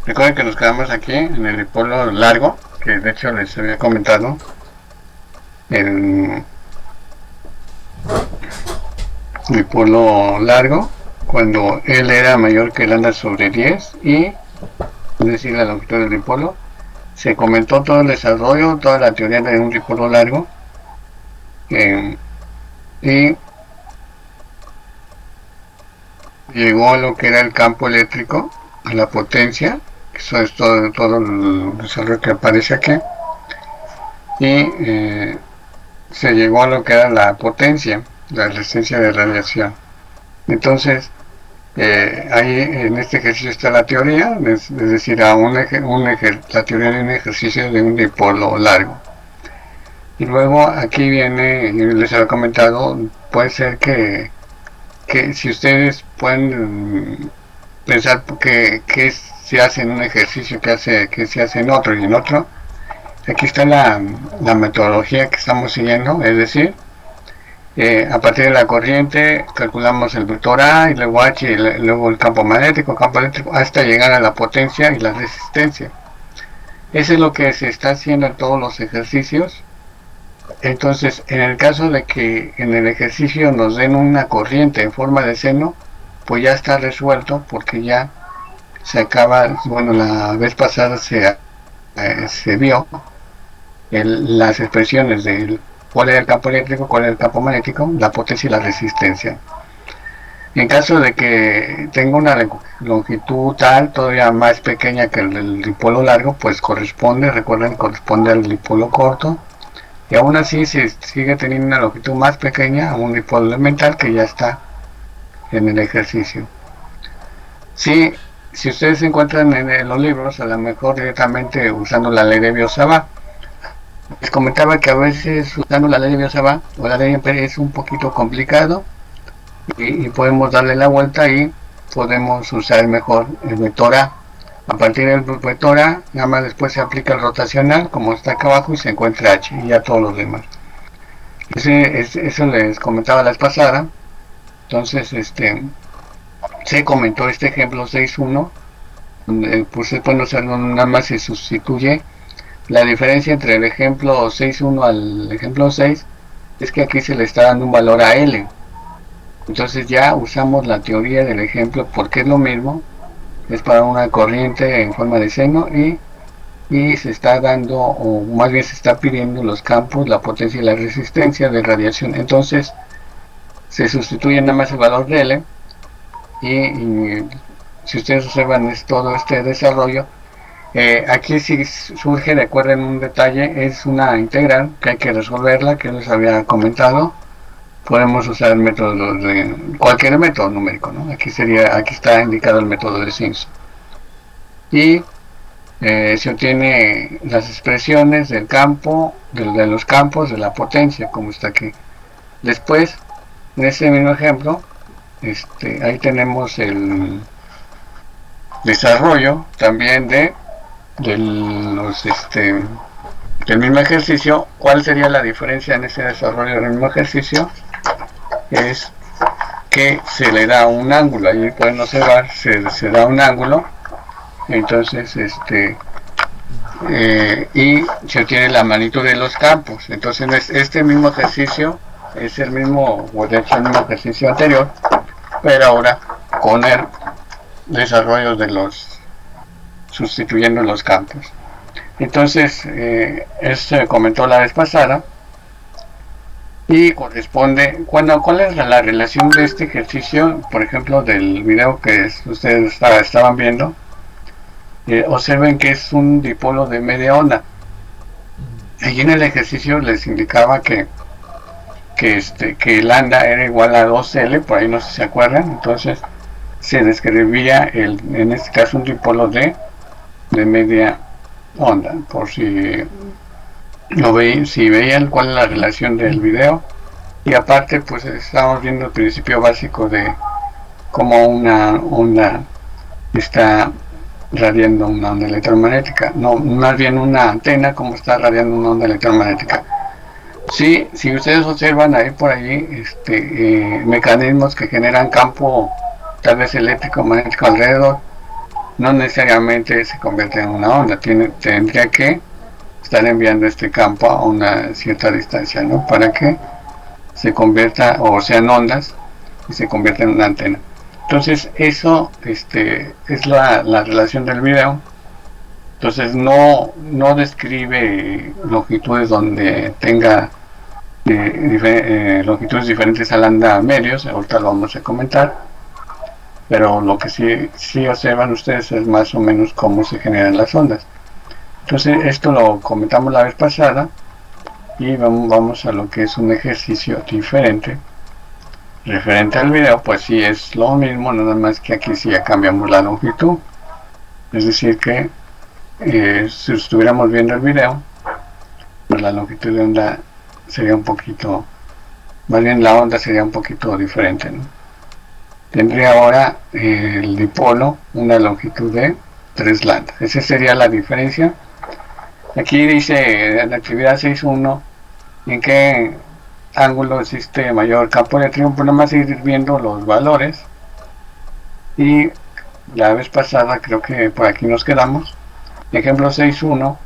Recuerden que nos quedamos aquí en el dipolo largo, que de hecho les había comentado. El dipolo largo, cuando L era mayor que lambda sobre 10 y, es decir, la longitud del dipolo, se comentó todo el desarrollo, toda la teoría de un dipolo largo, y llegó a lo que era el campo eléctrico, a la potencia. Eso es todo el desarrollo que aparece aquí, y se llegó a lo que era la potencia, la resistencia de radiación. Entonces, ahí en este ejercicio está la teoría, es decir, la teoría de un ejercicio de un dipolo largo. Y luego aquí viene, les había comentado, puede ser que si ustedes pueden pensar que se hace en un ejercicio, que se hace en otro y en otro, aquí está la metodología que estamos siguiendo, es decir, a partir de la corriente calculamos el vector A y luego H y luego el campo magnético, hasta llegar a la potencia y la resistencia. Eso es lo que se está haciendo en todos los ejercicios. Entonces, en el caso de que en el ejercicio nos den una corriente en forma de seno, pues ya está resuelto, porque ya se acaba, bueno, la vez pasada se vio las expresiones de cuál era el campo eléctrico, cuál era el campo magnético, la potencia y la resistencia. En caso de que tenga una longitud tal, todavía más pequeña que el del dipolo largo, pues recuerden, corresponde al dipolo corto. Y aún así se sigue teniendo una longitud más pequeña a un dipolo elemental que ya está en el ejercicio. Si ustedes se encuentran en los libros, a lo mejor directamente usando la ley de Biot-Savart, les comentaba que a veces usando la ley de Biot-Savart o la ley de Ampère es un poquito complicado y podemos darle la vuelta y podemos usar mejor el vector A. A partir del vector A, nada más después se aplica el rotacional, como está acá abajo, y se encuentra H, y ya todos los demás. Eso les comentaba la vez pasada. Entonces, se comentó este ejemplo 6.1, donde nada más se sustituye. La diferencia entre el ejemplo 6.1 al ejemplo 6 es que aquí se le está dando un valor a L. Entonces ya usamos la teoría del ejemplo porque es lo mismo. Es para una corriente en forma de seno y se está dando, o más bien se está pidiendo los campos, la potencia y la resistencia de radiación. Entonces se sustituye nada más el valor de L y si ustedes observan todo este desarrollo, aquí sí surge, recuerden un detalle, es una integral que hay que resolverla, que les había comentado. Podemos usar el método cualquier método numérico, ¿no? Aquí está indicado el método de Simpson. Y se obtiene las expresiones del campo, de los campos, de la potencia, como está aquí. Después, en ese mismo ejemplo, ahí tenemos el desarrollo también del mismo ejercicio. ¿Cuál sería la diferencia en ese desarrollo del mismo ejercicio? Es que se le da un ángulo, ahí pueden observar, se da un ángulo, entonces y se obtiene la magnitud de los campos. Entonces este mismo ejercicio es el mismo, o de hecho el mismo ejercicio anterior, pero ahora con el desarrollo sustituyendo los campos. Entonces se comentó la vez pasada y corresponde, ¿cuál es la relación de este ejercicio? Por ejemplo, del video que ustedes estaban viendo, observen que es un dipolo de media onda. Allí en el ejercicio les indicaba que lambda era igual a 2L, por ahí no sé si se acuerdan. Entonces se describía en este caso un dipolo de media onda, por si veían cuál es la relación del video. Y aparte, pues estamos viendo el principio básico de cómo una onda está radiando una onda electromagnética, no, más bien una antena como está radiando una onda electromagnética. Si ustedes observan ahí por allí mecanismos que generan campo tal vez eléctrico magnético alrededor, no necesariamente se convierte en una onda, tendría que estar enviando este campo a una cierta distancia, ¿no? Para que se convierta, o sean ondas, y se convierta en una antena. Entonces eso es la relación del video. Entonces no describe longitudes donde tenga longitudes diferentes al lambda medios, ahorita lo vamos a comentar, pero lo que sí observan ustedes es más o menos cómo se generan las ondas. Entonces esto lo comentamos la vez pasada y vamos a lo que es un ejercicio diferente, referente al video, pues sí es lo mismo, nada más que aquí sí ya cambiamos la longitud. Es decir que si estuviéramos viendo el video, pues la longitud de onda sería un poquito, más bien la onda sería un poquito diferente, ¿no? Tendría ahora el dipolo una longitud de 3 lambda. Esa sería la diferencia. Aquí dice en la actividad 6.1 en qué ángulo existe mayor campo eléctrico. Pues nada más ir viendo los valores. Y la vez pasada creo que por aquí nos quedamos. Ejemplo 6.1.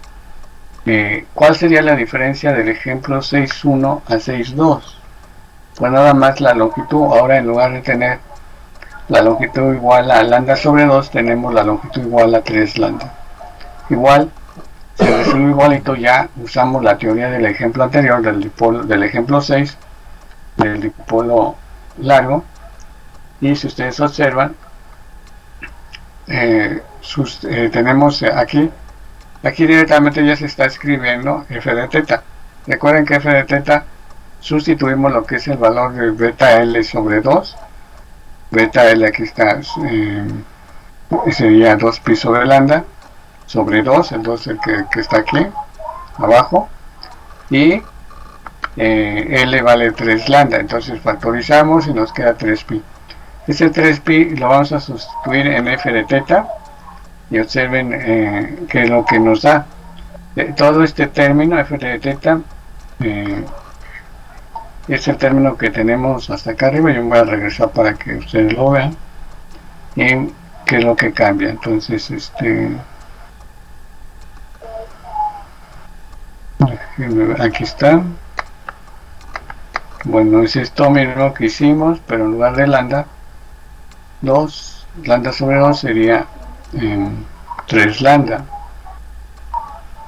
¿Cuál sería la diferencia del ejemplo 6.1 a 6.2? Pues nada más la longitud. Ahora en lugar de tener la longitud igual a lambda sobre 2, tenemos la longitud igual a 3 lambda. Igual, se resuelve igualito, ya usamos la teoría del ejemplo anterior, del ejemplo 6, del dipolo largo. Y si ustedes observan, tenemos aquí directamente ya se está escribiendo f de teta. Recuerden que f de teta sustituimos lo que es el valor de beta L sobre 2. Beta L aquí está, sería 2 pi sobre lambda sobre 2, el 2 el que está aquí abajo, y L vale 3 lambda. Entonces factorizamos y nos queda 3 pi. Ese 3 pi lo vamos a sustituir en f de teta y observen que es lo que nos da. Todo este término f de teta es el término que tenemos hasta acá arriba. Yo me voy a regresar para que ustedes lo vean y qué es lo que cambia. Entonces aquí está. Bueno, es esto mismo que hicimos, pero en lugar de lambda 2 lambda sobre 2 sería 3 lambda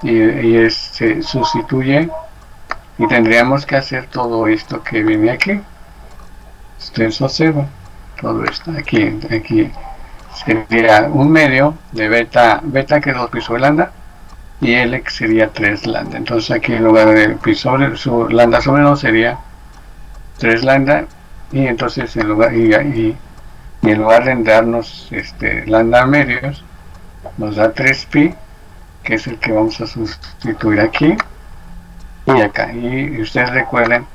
y se sustituye. Y tendríamos que hacer todo esto que viene aquí. Ustedes observan todo esto aquí sería un medio de beta que es 2 pi sobre lambda y L que sería 3 lambda. Entonces aquí en lugar de pi sobre lambda sobre 2 sería 3 lambda, y entonces en lugar de darnos lambda medios, nos da 3 pi, que es el que vamos a sustituir aquí y acá. Y ustedes recuerden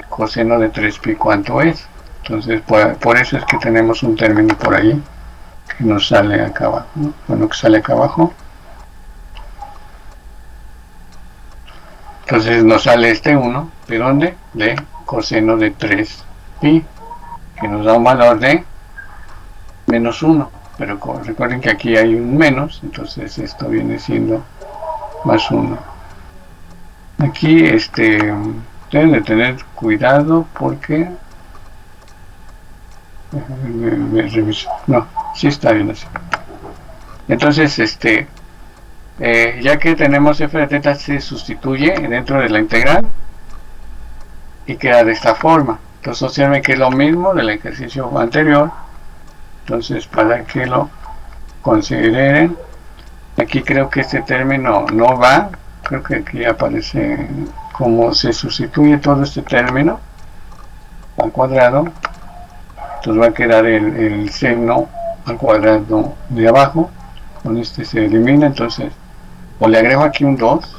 coseno de 3 pi cuánto es. Entonces por eso es que tenemos un término por ahí que nos sale acá abajo, ¿no? Bueno, que sale acá abajo. Entonces nos sale este 1, ¿de dónde? De coseno de 3 pi, que nos da un valor de menos 1. Pero recuerden que aquí hay un menos, entonces esto viene siendo más 1. Aquí deben de tener cuidado porque no, sí está bien así. Entonces ya que tenemos f de teta, se sustituye dentro de la integral y queda de esta forma. Entonces observen que es lo mismo del ejercicio anterior. Entonces, para que lo consideren, aquí creo que este término no va. Creo que aquí aparece cómo se sustituye todo este término al cuadrado. Entonces va a quedar el seno al cuadrado de abajo. Con este se elimina. Entonces, o le agrego aquí un 2,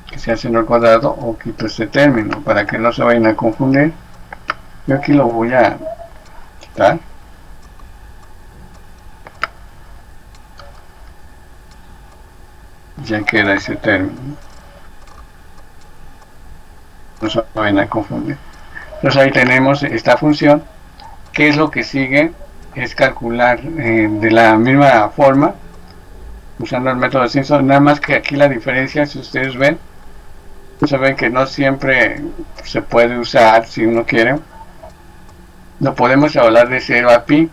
que sea seno al cuadrado, o quito este término para que no se vayan a confundir. Yo aquí lo voy a quitar. Ya queda ese término. No se vayan a confundir. Entonces ahí tenemos esta función. ¿Qué es lo que sigue? Es calcular de la misma forma, usando el método de Simpson. Nada más que aquí la diferencia, si ustedes ven, saben que no siempre se puede usar si uno quiere. Lo podemos hablar de 0 a pi,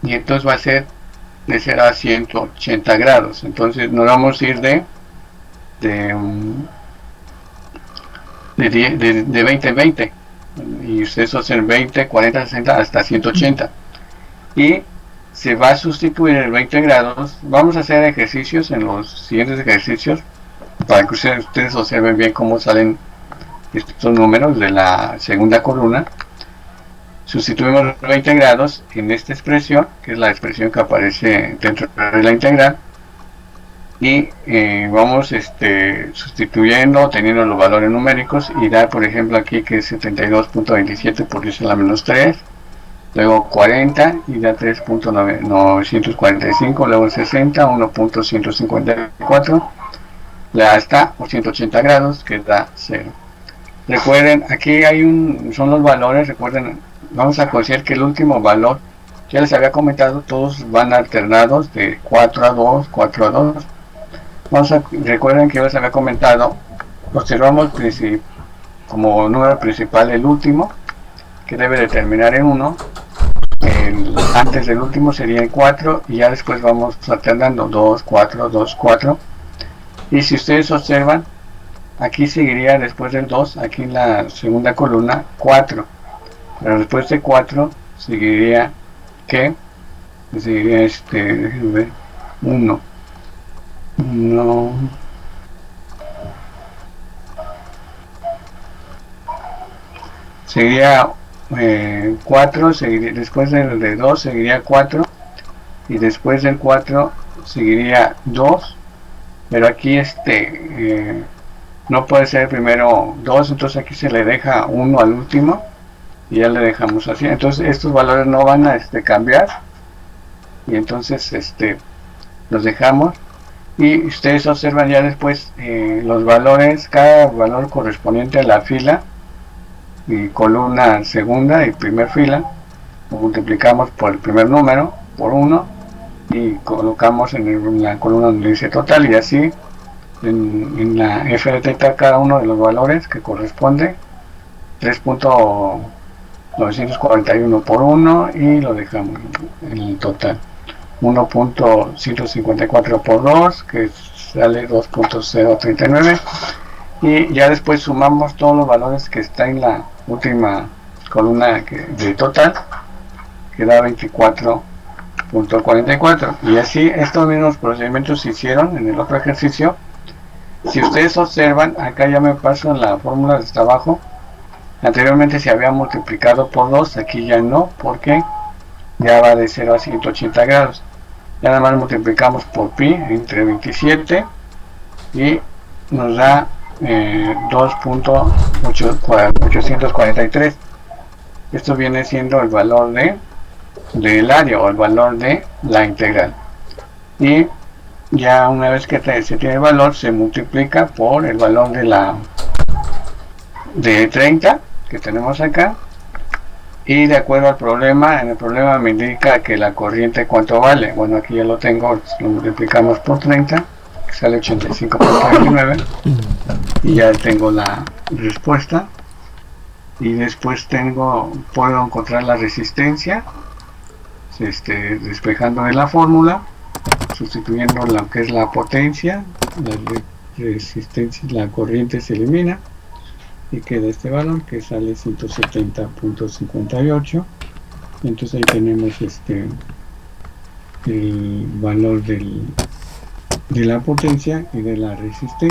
y entonces va a ser de 0 a 180 grados. Entonces nos vamos a ir de 20 en 20, y ustedes hacen 20, 40, 60 hasta 180, y se va a sustituir el 20 grados. Vamos a hacer ejercicios en los siguientes ejercicios para que ustedes observen bien cómo salen estos números de la segunda columna, sustituimos los integrados en esta expresión, que es la expresión que aparece dentro de la integral, y vamos sustituyendo, teniendo los valores numéricos, y da por ejemplo aquí que es 72.27 por 10 a la menos 3, luego 40 y da 3.945, luego 60, 1.154, hasta 180 grados que da 0. Recuerden, aquí son los valores, recuerden, vamos a considerar que el último valor, ya les había comentado, todos van alternados de 4 a 2, 4 a 2. Recuerden que yo les había comentado, observamos como número principal el último, que debe de terminar en 1, antes del último sería el 4, y ya después vamos alternando 2, 4, 2, 4, y si ustedes observan, aquí seguiría después del 2, aquí en la segunda columna, 4, pero después de 4 seguiría, ¿qué? Seguiría déjenme ver, 1, no, seguiría 4, después de 2 seguiría 4, y después del 4 seguiría 2, pero aquí no puede ser primero 2, entonces aquí se le deja 1 al último y ya le dejamos así. Entonces estos valores no van a cambiar, y entonces los dejamos, y ustedes observan ya después los valores, cada valor correspondiente a la fila y columna segunda y primer fila, lo multiplicamos por el primer número por 1 y colocamos en la columna donde dice total, y así en la f de teta cada uno de los valores que corresponde, 3.941 por 1, y lo dejamos en el total, 1.154 por 2, que sale 2.039, y ya después sumamos todos los valores que está en la última columna de total, que da 24.44, y así estos mismos procedimientos se hicieron en el otro ejercicio. Si ustedes observan, acá ya me paso en la fórmula de hasta abajo, anteriormente se había multiplicado por 2, aquí ya no, porque ya va de 0 a 180 grados, ya nada más multiplicamos por pi entre 27 y nos da 2.843. Esto viene siendo el valor del área, o el valor de la integral, y ya una vez que se tiene el valor, se multiplica por el valor de 30 que tenemos acá, y de acuerdo al problema, en el problema me indica que la corriente cuánto vale. Bueno, aquí ya lo tengo, lo multiplicamos por 30, que sale 85.29, y ya tengo la respuesta. Y después puedo encontrar la resistencia, despejando de la fórmula, sustituyendo lo que es la potencia, la resistencia, la corriente se elimina, y queda este valor que sale 170.58. Entonces ahí tenemos el valor de la potencia y de la resistencia.